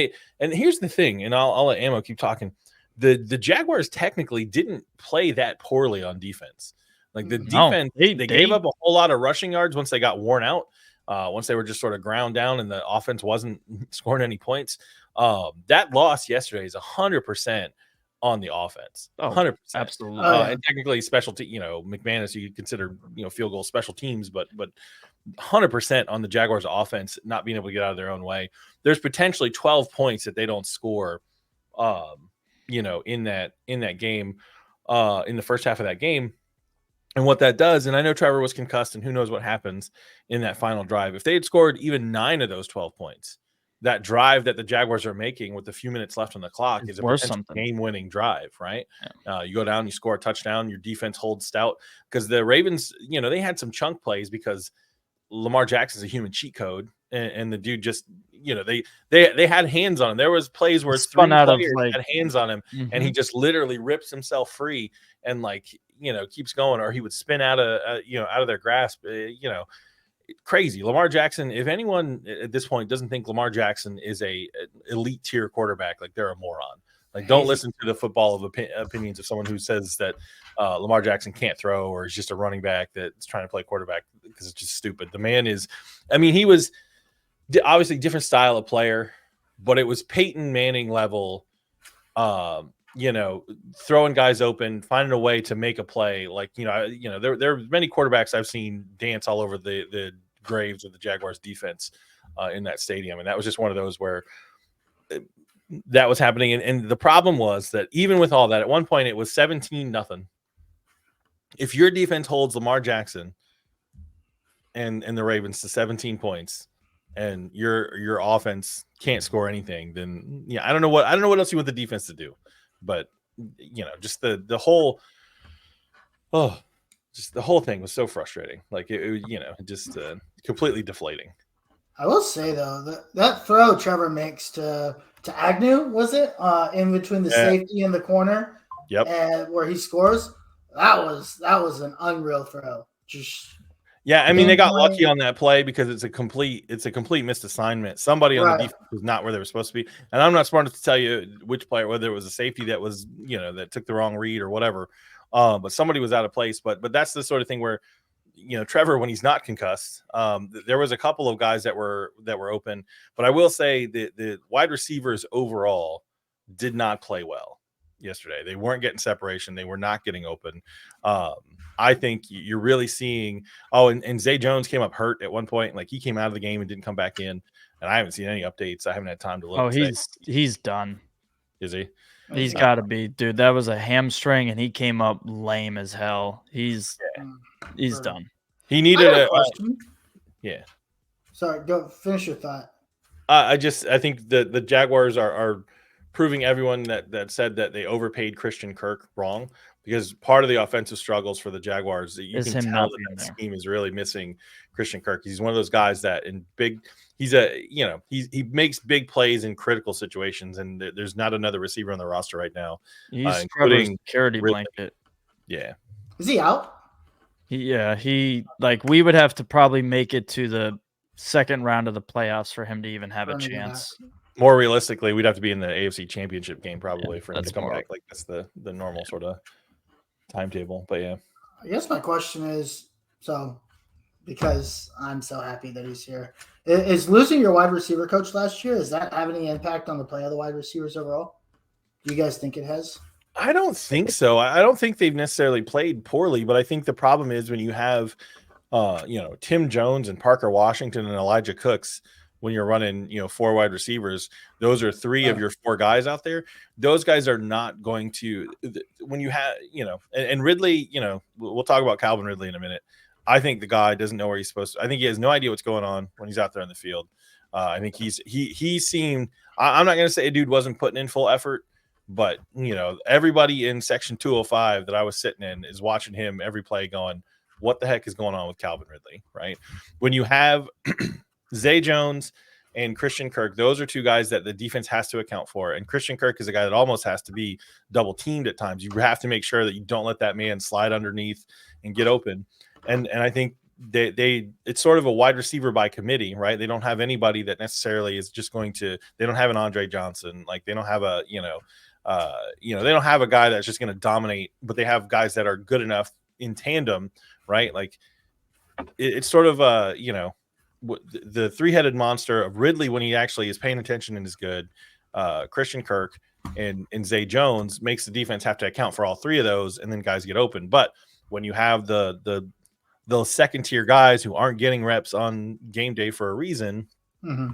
S4: here's the thing, and I'll let Ammo keep talking. The Jaguars technically didn't play that poorly on defense. Like the defense, they gave up a whole lot of rushing yards once they got worn out. Once they were just sort of ground down and the offense wasn't scoring any points. That loss yesterday is 100% on the offense. 100%.
S7: Absolutely.
S4: And technically special McManus, you could consider, field goal special teams, but 100% on the Jaguars offense, not being able to get out of their own way. There's potentially 12 points that they don't score, in that game, in the first half of that game. And what that does, and I know Trevor was concussed, and who knows what happens in that final drive. If they had scored even 9 of those 12 points, that drive that the Jaguars are making with a few minutes left on the clock is a potential game-winning drive, right? Yeah. You go down, you score a touchdown, your defense holds stout. Because the Ravens, they had some chunk plays because Lamar Jackson's a human cheat code, and the dude just, they had hands on him. There was plays where 3 players had hands on him, and he just literally rips himself free and keeps going, or he would spin out of their grasp. Crazy. Lamar Jackson, if anyone at this point doesn't think Lamar Jackson is a elite tier quarterback, they're a moron. Don't listen to the football of opinions of someone who says that Lamar Jackson can't throw or is just a running back that's trying to play quarterback, because it's just stupid. The man is, he was obviously a different style of player, but it was Peyton Manning level, throwing guys open, finding a way to make a play. There are many quarterbacks I've seen dance all over the graves of the Jaguars defense in that stadium. And that was just one of those where that was happening. And the problem was that even with all that, at one point it was 17-0. If your defense holds Lamar Jackson and the Ravens to 17 points, and your offense can't score anything, then I don't know what else you want the defense to do. But just the whole thing was so frustrating. Just completely deflating.
S6: I will say though that throw Trevor makes to Agnew, was it in between the safety and the corner?
S4: Yep.
S6: And where he scores, that was an unreal throw.
S4: They got lucky on that play because it's a complete missed assignment. Somebody on the defense was not where they were supposed to be. And I'm not smart enough to tell you which player, whether it was a safety that was, that took the wrong read or whatever. But somebody was out of place. But that's the sort of thing where, Trevor, when he's not concussed, there was a couple of guys that were open. But I will say the wide receivers overall did not play well yesterday. They weren't getting separation. They were not getting open. I think you're really seeing. And Zay Jones came up hurt at one point. He came out of the game and didn't come back in. And I haven't seen any updates. I haven't had time to look.
S7: He's done.
S4: Is he?
S7: He's got to be, dude. That was a hamstring, and he came up lame as hell. He's done.
S4: He needed a
S6: question.
S4: Yeah.
S6: Sorry, go finish your thought.
S4: I think the Jaguars are proving everyone that said that they overpaid Christian Kirk wrong, because part of the offensive struggles for the Jaguars, you can tell that scheme is really missing Christian Kirk. He's one of those guys that he makes big plays in critical situations, and there's not another receiver on the roster right now.
S7: He's including security blanket.
S4: Yeah.
S6: Is he out?
S7: He we would have to probably make it to the second round of the playoffs for him to even have a chance.
S4: More realistically, we'd have to be in the AFC Championship game probably for him to come back. That's the normal sort of timetable. But yeah,
S6: I guess my question is, because I'm so happy that he's here, is losing your wide receiver coach last year, does that have any impact on the play of the wide receivers overall? Do you guys think it has?
S4: I don't think so. I don't think they've necessarily played poorly, but I think the problem is when you have Tim Jones and Parker Washington and Elijah Cooks, when you're running, 4 wide receivers, those are 3 of your 4 guys out there. Those guys are not going to, when you have, and Ridley, we'll talk about Calvin Ridley in a minute. I think the guy doesn't know where he's supposed to. I think he has no idea what's going on when he's out there in the field. I think he seemed, I'm not going to say a dude wasn't putting in full effort, but, everybody in section 205 that I was sitting in is watching him every play going, what the heck is going on with Calvin Ridley, right? When you have Zay Jones and Christian Kirk, those are 2 guys that the defense has to account for. And Christian Kirk is a guy that almost has to be double teamed at times. You have to make sure that you don't let that man slide underneath and get open. And I think it's sort of a wide receiver by committee, right? They don't have anybody that necessarily is just going to, they don't have an Andre Johnson. Like they don't have a, they don't have a guy that's just going to dominate, but they have guys that are good enough in tandem, right? Like it's sort of the 3-headed monster of Ridley when he actually is paying attention and is good. Christian Kirk and Zay Jones makes the defense have to account for all 3 of those, and then guys get open. But when you have the second tier guys who aren't getting reps on game day for a reason, I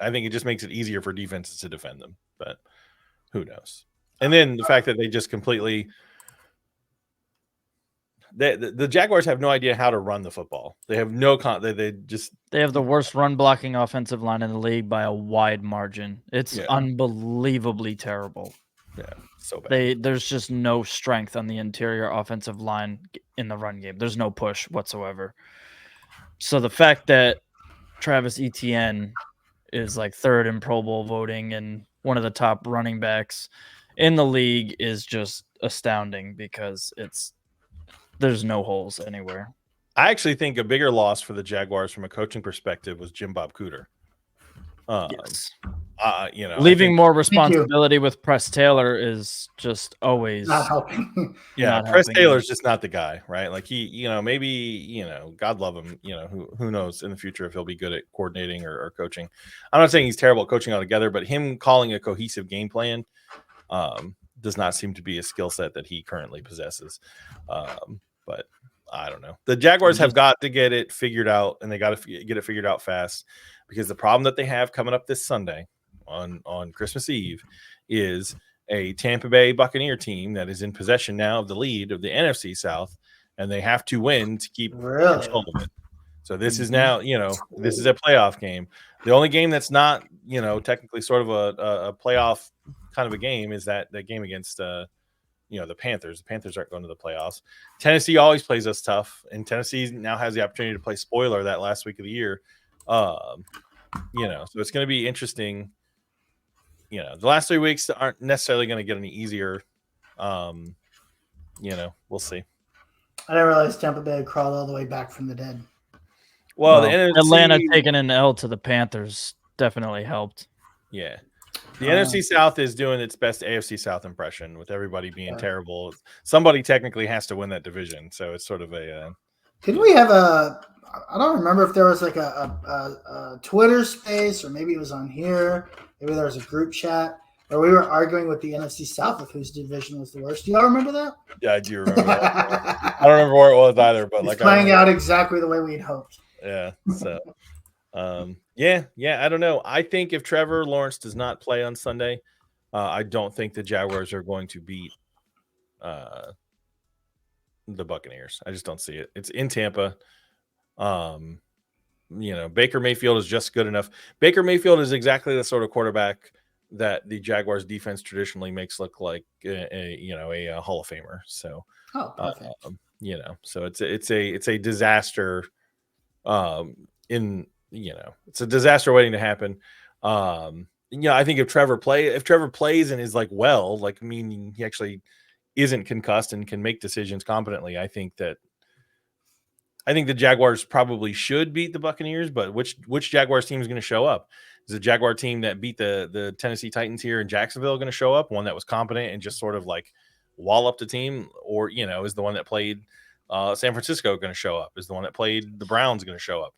S4: think it just makes it easier for defenses to defend them. But who knows? And then the fact that they just completely. The Jaguars have no idea how to run the football. They have no they
S7: have the worst run blocking offensive line in the league by a wide margin. It's unbelievably terrible.
S4: Yeah, so bad.
S7: There's just no strength on the interior offensive line in the run game. There's no push whatsoever. So the fact that Travis Etienne is like 3rd in Pro Bowl voting and one of the top running backs in the league is just astounding because there's no holes anywhere.
S4: I actually think a bigger loss for the Jaguars from a coaching perspective was Jim Bob Cooter.
S7: Yes.
S4: Leaving
S7: more responsibility with Press Taylor is just always
S6: not helping.
S4: Press Taylor's just not the guy, right? Like he, maybe, God love him, who knows in the future if he'll be good at coordinating or coaching. I'm not saying he's terrible at coaching altogether, but him calling a cohesive game plan does not seem to be a skill set that he currently possesses. But I don't know. The Jaguars have got to get it figured out, and they got to get it figured out fast, because the problem that they have coming up this Sunday on Christmas Eve is a Tampa Bay Buccaneer team that is in possession now of the lead of the NFC South, and they have to win to keep control of it. So this is now, this is a playoff game. The only game that's not, technically sort of a playoff kind of a game is that game against the Panthers. The Panthers aren't going to the playoffs. Tennessee always plays us tough, and Tennessee now has the opportunity to play spoiler that last week of the year. So it's going to be interesting. The last 3 weeks aren't necessarily going to get any easier. We'll see.
S6: I didn't realize Tampa Bay crawled all the way back from the dead.
S4: Well, the NFC,
S7: Atlanta taking an L to the Panthers definitely helped.
S4: Yeah. The NFC South is doing its best AFC South impression with everybody being terrible. Somebody technically has to win that division, so it's sort of a.
S6: Didn't we have I don't remember if there was like a Twitter space, or maybe it was on here. Maybe there was a group chat where we were arguing with the NFC South with whose division was the worst. Do y'all remember that?
S4: Yeah, I do remember that. I don't remember where it was either, but
S6: it's playing out exactly the way we'd hoped.
S4: Yeah. So. I don't know. I think if Trevor Lawrence does not play on Sunday, I don't think the Jaguars are going to beat the Buccaneers. I just don't see it. It's in Tampa. Baker Mayfield is just good enough. Baker Mayfield is exactly the sort of quarterback that the Jaguars defense traditionally makes look like a Hall of Famer. So,
S6: perfect.
S4: So it's a disaster. It's a disaster waiting to happen. I think if Trevor plays and is meaning he actually isn't concussed and can make decisions competently, I think the Jaguars probably should beat the Buccaneers, but which Jaguars team is going to show up? Is the Jaguar team that beat the Tennessee Titans here in Jacksonville going to show up? One that was competent and just sort of like wallop the team, or is the one that played San Francisco going to show up? Is the one that played the Browns going to show up?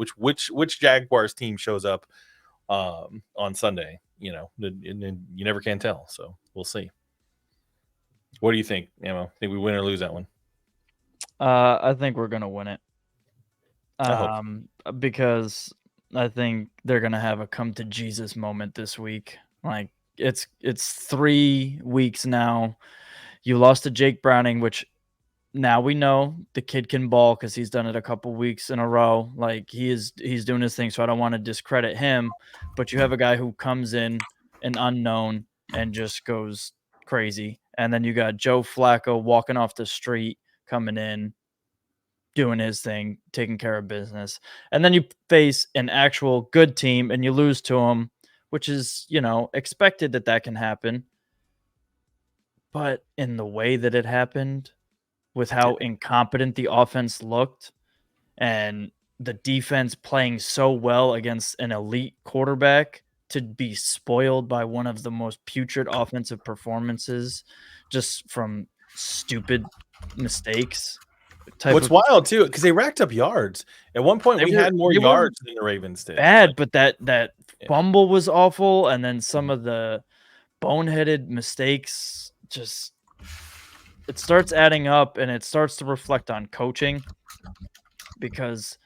S4: Which Jaguars team shows up on Sunday? And you never can tell. So we'll see. What do you think, Ammo? Think we win or lose that one?
S7: I think we're gonna win it.
S4: I hope so.
S7: Because I think they're gonna have a come to Jesus moment this week. Like it's 3 weeks now. You lost to Jake Browning, which now we know the kid can ball because he's done it a couple weeks in a row. Like he's doing his thing. So I don't want to discredit him, but you have a guy who comes in an unknown and just goes crazy. And then you got Joe Flacco walking off the street, coming in, doing his thing, taking care of business. And then you face an actual good team and you lose to them, which is, expected that can happen. But in the way that it happened, with how incompetent the offense looked and the defense playing so well against an elite quarterback, to be spoiled by one of the most putrid offensive performances just from stupid mistakes.
S4: What's wild too, because they racked up yards. At one point, we had more
S7: they were
S4: yards than the Ravens did.
S7: bad, but that fumble was awful, and then some of the boneheaded mistakes just it starts adding up, and it starts to reflect on coaching, because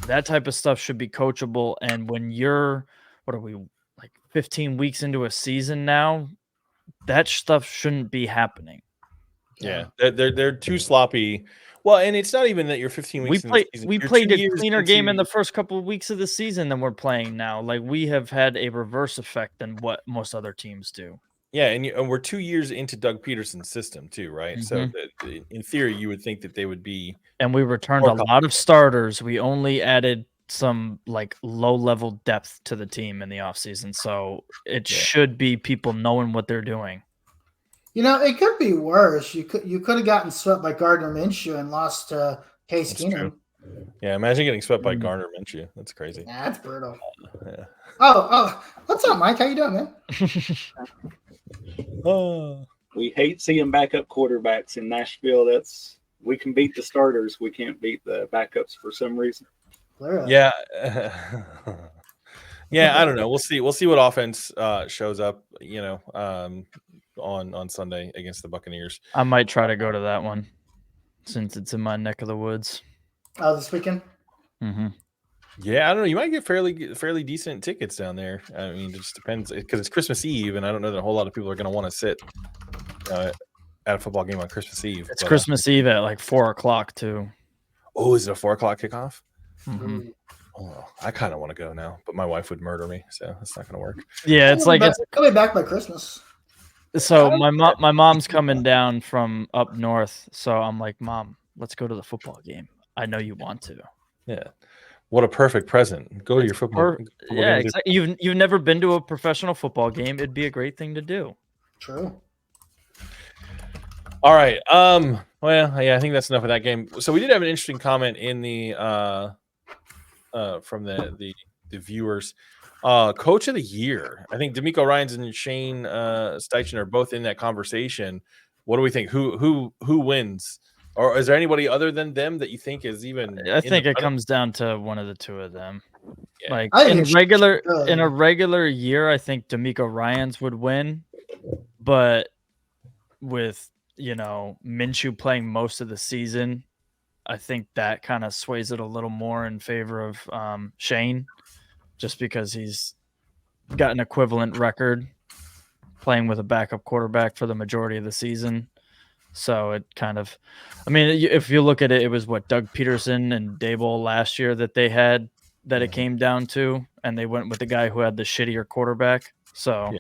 S7: that type of stuff should be coachable. And when you're, what are we, like 15 weeks into a season now, that stuff shouldn't be happening.
S4: Yeah, they're too sloppy. Well, and it's not even that you're 15 weeks.
S7: We played a cleaner game in the first couple of weeks of the season than we're playing now. Like we have had a reverse effect than what most other teams do.
S4: Yeah, and we're 2 years into Doug Peterson's system too, right? So in theory, you would think that they would be.
S7: And we returned a lot of starters. We only added some like low-level depth to the team in the offseason. So it should be people knowing what they're doing.
S6: It could be worse. You could have gotten swept by Gardner Minshew and lost to Case Keenum.
S4: Yeah, imagine getting swept by Gardner Minshew. That's crazy.
S6: Yeah, that's brutal.
S4: Yeah.
S6: Oh, what's up, Mike? How you doing, man?
S8: We hate seeing backup quarterbacks in Nashville. We can beat the starters. We can't beat the backups for some reason.
S6: Clearly.
S4: Yeah. Yeah, I don't know. We'll see. We'll see what offense shows up, on Sunday against the Buccaneers.
S7: I might try to go to that one since it's in my neck of the woods.
S6: Oh, this weekend?
S7: Mm-hmm.
S4: Yeah, I don't know. You might get fairly decent tickets down there. I mean, it just depends because it's Christmas Eve, and I don't know that a whole lot of people are going to want to sit at a football game on Christmas Eve.
S7: It's Christmas Eve at like 4:00 too.
S4: Oh, is it a 4:00 kickoff?
S7: Mm-hmm.
S4: Oh, I kind of want to go now, but my wife would murder me, so that's not going to work.
S7: Yeah, it's like
S6: coming back by Christmas.
S7: So my mom's coming down from up north, so I'm like, Mom, let's go to the football game. I know you want to.
S4: Yeah. What a perfect present. Go to your football.
S7: Yeah, exactly. You've never been to a professional football game. It'd be a great thing to do.
S6: True.
S4: All right. Well, yeah, I think that's enough of that game. So we did have an interesting comment in the from the viewers. Coach of the year. I think D'Amico Ryans and Shane Steichen are both in that conversation. What do we think? Who wins? Or is there anybody other than them that you think is even?
S7: I think it comes down to one of the two of them.
S4: Yeah.
S7: Like in a regular year, I think D'Amico Ryans would win, but with Minshew playing most of the season, I think that kind of sways it a little more in favor of Shane, just because he's got an equivalent record playing with a backup quarterback for the majority of the season. So it kind of, if you look at it, it was Doug Peterson and Daboll last year that they had that it came down to, and they went with the guy who had the shittier quarterback. So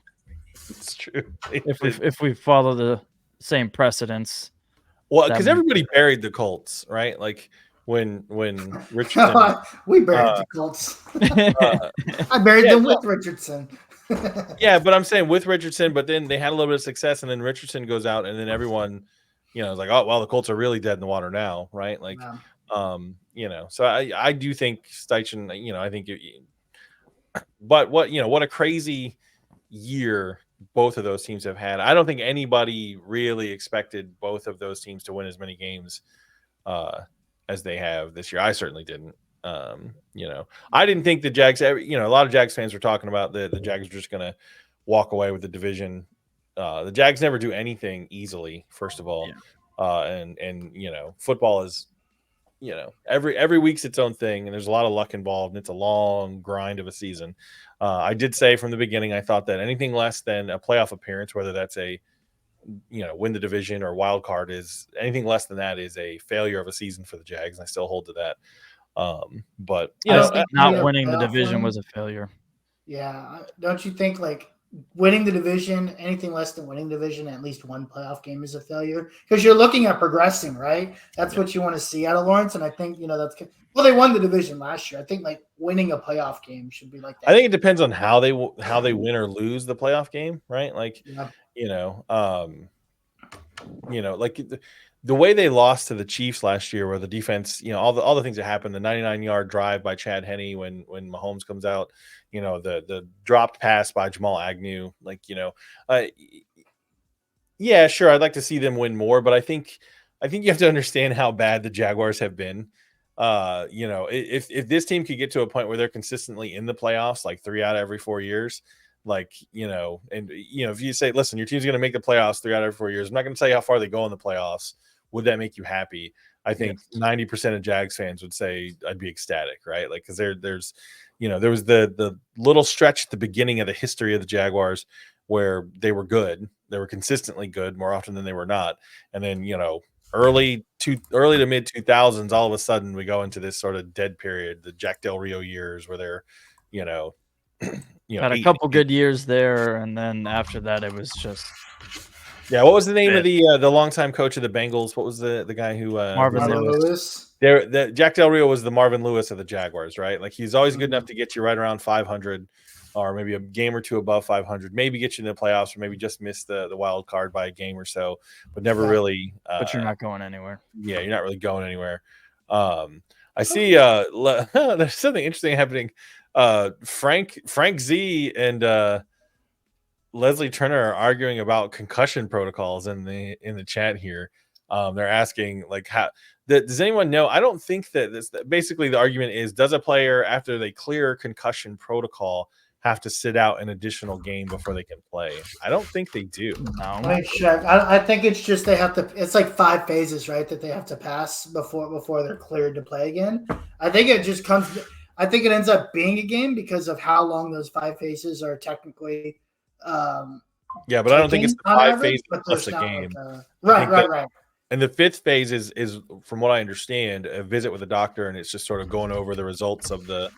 S4: it's true.
S7: If we follow the same precedents.
S4: Well, because everybody buried the Colts, right? Like when Richardson.
S6: We buried the Colts. I buried them with Richardson.
S4: Yeah, but I'm saying with Richardson, but then they had a little bit of success, and then Richardson goes out, and then everyone, is like, oh, well, the Colts are really dead in the water now, right? Like, so I do think Steichen, I think, but what a crazy year both of those teams have had. I don't think anybody really expected both of those teams to win as many games as they have this year. I certainly didn't. I didn't think the Jags, a lot of Jags fans were talking about the Jags are just going to walk away with the division. The Jags never do anything easily, first of all. And football is every week's its own thing, and there's a lot of luck involved, and it's a long grind of a season. I did say from the beginning I thought that anything less than a playoff appearance, whether that's a win the division or wild card, is anything less than that is a failure of a season for the Jags, and I still hold to that. But
S7: I think not
S6: Yeah,
S7: winning the
S6: playoff
S7: division
S6: win.
S7: was a failure.
S6: Yeah, don't you think like winning the division, anything less than winning the division, at least one playoff game is a failure? Because you're looking at progressing, right? That's what you want to see out of Lawrence, and I think that's well, they won the division last year. I think like winning a playoff game should be like that.
S4: I think it depends on how they win or lose the playoff game, right? Like,
S6: Yeah.
S4: Like the way they lost to the Chiefs last year, where the defense, all the things that happened, the 99-yard drive by Chad Henne when Mahomes comes out, the dropped pass by Jamal Agnew, yeah, sure, I'd like to see them win more, but I think you have to understand how bad the Jaguars have been. If this team could get to a point where they're consistently in the playoffs, like 3 out of every 4 years, if you say, listen, your team's going to make the playoffs 3 out of every 4 years, I'm not going to tell you how far they go in the playoffs. Would that make you happy? I think 90% of Jags fans would say I'd be ecstatic, right? Like, because there was the little stretch at the beginning of the history of the Jaguars where they were good, they were consistently good more often than they were not, and then early to mid 2000s, all of a sudden we go into this sort of dead period, the Jack Del Rio years, where they're
S7: had a couple good years there, and then after that it was just
S4: what was the name of the longtime coach of the Bengals? What was the guy who
S7: Marvin Lewis.
S4: Jack Del Rio was the Marvin Lewis of the Jaguars, right? Like, he's always good enough to get you right around 500, or maybe a game or two above 500, maybe get you in the playoffs, or maybe just miss the wild card by a game or so, but never really.
S7: But you're not going anywhere.
S4: Yeah, you're not really going anywhere. I see. There's something interesting happening. Frank Z and Leslie Turner are arguing about concussion protocols in the chat here. They're asking, like, how does anyone know? I don't think that this. Basically, the argument is: does a player, after they clear concussion protocol, have to sit out an additional game before they can play? I don't think they do.
S7: No.
S6: Let me check. I think it's just they have to. It's like 5 phases, right? That they have to pass before they're cleared to play again. I think it just comes. I think it ends up being a game because of how long those 5 phases are technically.
S4: Yeah, but I don't think it's the 5 phases plus a game.
S6: Right.
S4: And the 5th phase is, from what I understand, a visit with a doctor, and it's just sort of going over the results of the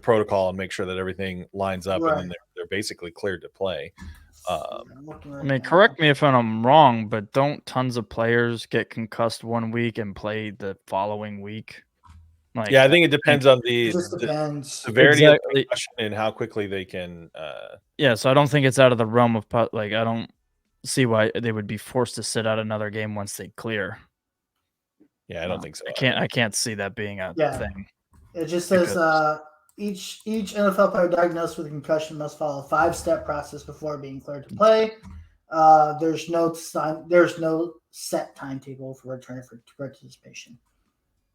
S4: protocol and make sure that everything lines up, and then they're basically cleared to play.
S7: I mean, correct me if I'm wrong, but don't tons of players get concussed 1 week and play the following week? Like,
S4: I think it depends on the severity of the concussion and how quickly they can.
S7: So I don't think it's out of the realm of I don't see why they would be forced to sit out another game once they clear.
S4: Yeah, I don't think so.
S7: I can't see that being a thing.
S6: It just says each NFL player diagnosed with a concussion must follow a 5-step process before being cleared to play. There's no set timetable for return to participation.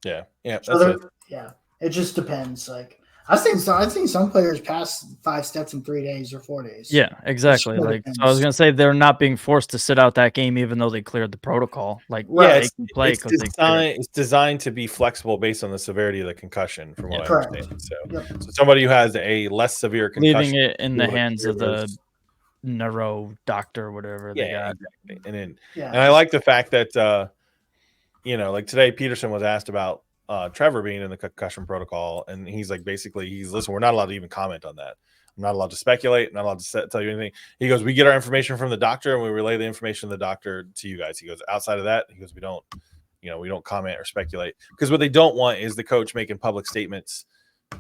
S4: Yeah.
S6: It just depends. Like, I've seen some players pass 5 steps in 3 days or 4 days.
S7: Yeah, exactly. Like, so I was gonna say they're not being forced to sit out that game even though they cleared the protocol. Like, they can play because
S4: it's designed to be flexible based on the severity of the concussion, from what I understand. So somebody who has a less severe concussion,
S7: leaving it in the hands of the neuro doctor, whatever they got.
S4: Exactly. And I like the fact that like today, Peterson was asked about Trevor being in the concussion protocol, and he's like, basically, listen, we're not allowed to even comment on that. I'm not allowed to speculate, not allowed to tell you anything. He goes, we get our information from the doctor, and we relay the information of the doctor to you guys. He goes, outside of that, he goes, we don't comment or speculate, because what they don't want is the coach making public statements,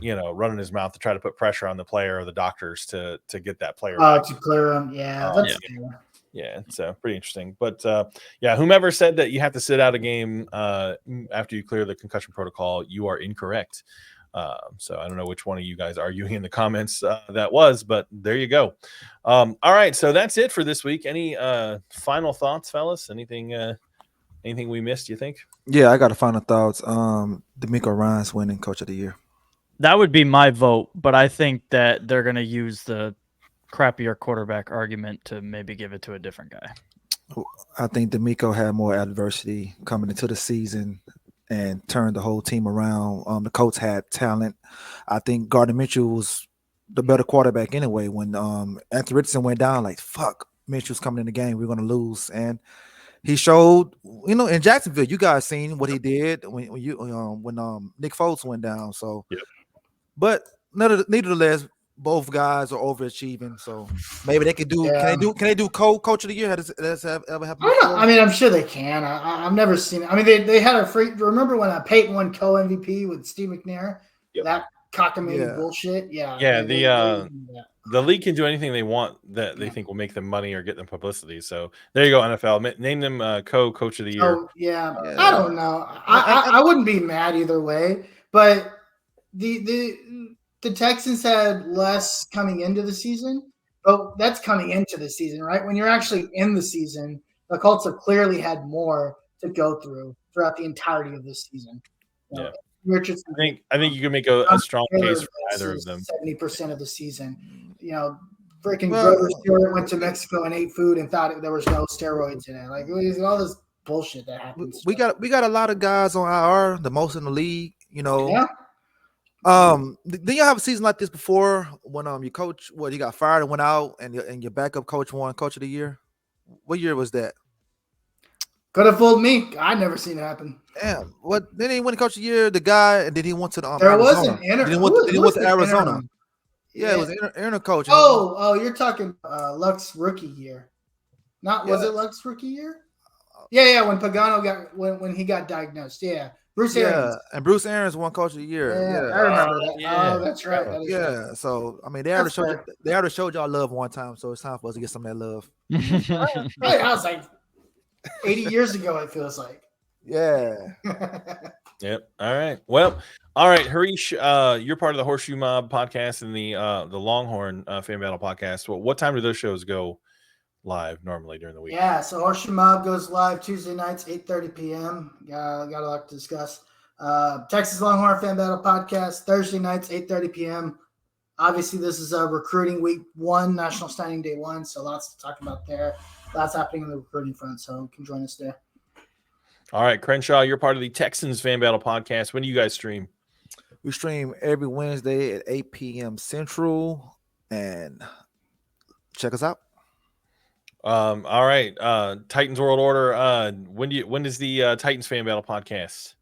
S4: running his mouth to try to put pressure on the player or the doctors to get that player
S6: to clear him.
S4: Yeah, so pretty interesting. But whomever said that you have to sit out a game after you clear the concussion protocol, you are incorrect. So I don't know which one of you guys arguing in the comments that was, but there you go. All right, so that's it for this week. Any final thoughts, fellas? Anything we missed, you think?
S5: Yeah, I got a final thoughts. D'Amico Ryans winning Coach of the Year.
S7: That would be my vote, but I think that they're going to use the crappier quarterback argument to maybe give it to a different guy.
S5: I think D'Amico had more adversity coming into the season, and turned the whole team around. The Colts had talent. I think Gardner Mitchell was the better quarterback anyway. When Anthony Richardson went down, like fuck, Mitchell's coming in the game, we're gonna lose. And he showed, in Jacksonville, you guys seen what he did when Nick Foles went down. So,
S4: Yep.
S5: But nevertheless, both guys are overachieving. So maybe they could do.
S6: Yeah.
S5: Can they do coach of the year? Has that ever happened
S6: I don't know.
S5: before?
S6: I mean, I'm sure they can. I've never seen it. I mean, they had a free. Remember when Peyton won co-MVP with Steve McNair?
S8: Yep.
S6: That cockamamie
S5: Yeah.
S6: bullshit. Yeah.
S4: Yeah,
S6: they
S4: the
S6: do that.
S4: the league can do anything they want that they think will make them money or get them publicity. So there you go, NFL. Name them coach of the year.
S6: Oh yeah.
S5: Yeah.
S6: I don't know. I wouldn't be mad either way, but the Texans had less coming into the season. But that's coming into the season, right? When you're actually in the season, the Colts have clearly had more to go through throughout the entirety of this season.
S4: Yeah.
S6: Richardson.
S4: I think you can make a strong case for either of them.
S6: 70% of the season. Freaking
S5: Well-
S6: Grover Stewart went to Mexico and ate food and thought there was no steroids in it. Like it was all this bullshit that happens.
S5: We got a lot of guys on IR, the most in the league.
S6: Yeah.
S5: Did y'all have a season like this before when your coach you got fired and went out and your backup coach won coach of the year? What year was that?
S6: Could have fooled me. I never seen it happen.
S5: Damn, what then he won coach of the year, the guy, and then he went to the
S6: There was
S5: Arizona.
S6: an interim.
S5: Then he went to Arizona.
S6: Interim?
S5: Yeah, it was interim coach.
S6: Oh, you're talking Luck's rookie year. Was it Luck's rookie year? Yeah, when Pagano got when he got diagnosed. Yeah. Bruce Arians.
S5: And Bruce Arians won coach of the year.
S6: Yeah, I remember that.
S4: yeah.
S6: Oh, that's right. That is right.
S5: Yeah, so I mean, they already showed y'all love one time, so it's time for us to get some of that love.
S6: Right, I was like 80 years ago, it feels like.
S5: Yeah.
S4: Yep. All right. Well, all right, Harish, you're part of the Horseshoe Mob podcast and the Longhorn Fan Battle podcast. Well, what time do those shows go live normally during the week?
S6: Yeah, so Horseshoe Mob goes live Tuesday nights, 8:30 p.m. Got a lot to discuss. Texas Longhorn Fan Battle podcast, Thursday nights, 8:30 p.m. Obviously, this is a recruiting week 1, National Signing Day 1, so lots to talk about there. Lots happening in the recruiting front, so you can join us there.
S4: All right, Crenshaw, you're part of the Texans Fan Battle podcast. When do you guys stream?
S5: We stream every Wednesday at 8 p.m. Central, and check us out.
S4: All right, Titans World Order. When is the Titans Fan Battle podcast?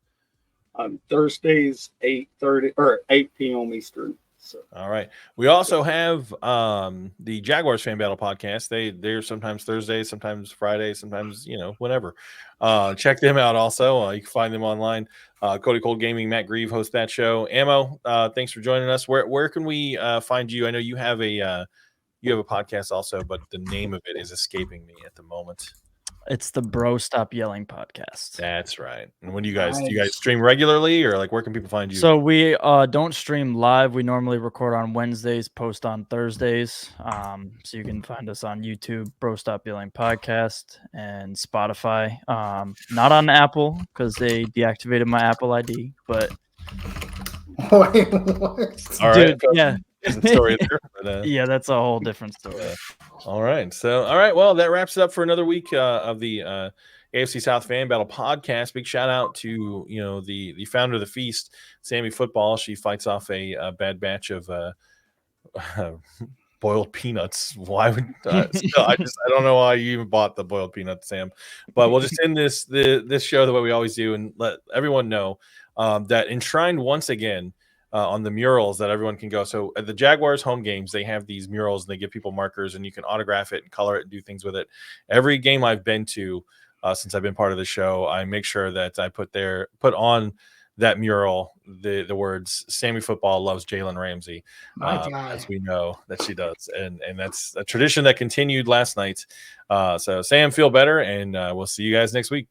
S8: Thursdays 8:30 or 8 p.m. Eastern. So.
S4: All right. We also have the Jaguars Fan Battle podcast. They're sometimes Thursdays, sometimes Fridays, sometimes whenever. Check them out. Also, you can find them online. Cody Cold Gaming, Matt Grieve hosts that show. Ammo, thanks for joining us. Where can we find you? I know you have a podcast also, but the name of it is escaping me at the moment.
S7: It's the Bro Stop Yelling podcast.
S4: That's right. And when do you guys stream regularly, or like where can people find you?
S7: So we don't stream live. We normally record on Wednesdays, post on Thursdays. So you can find us on YouTube, Bro Stop Yelling podcast, and Spotify. Not on Apple because they deactivated my Apple ID, but
S6: Wait, what?
S4: All right.
S7: dude, yeah.
S4: Story there, but,
S7: Yeah, that's a whole different story.
S4: All right. Well, that wraps it up for another week of the AFC South Fan Battle podcast. Big shout out to the founder of the feast, Sammy Football. She fights off a bad batch of boiled peanuts. Why would I don't know why you even bought the boiled peanuts, Sam. But we'll just end this show the way we always do and let everyone know that enshrined once again on the murals that everyone can go. So at the Jaguars home games, they have these murals and they give people markers and you can autograph it and color it and do things with it. Every game I've been to since I've been part of the show, I make sure that I put on that mural the words "Sammy Football loves Jalen Ramsey," as we know that she does, and that's a tradition that continued last night. So Sam, feel better, and we'll see you guys next week.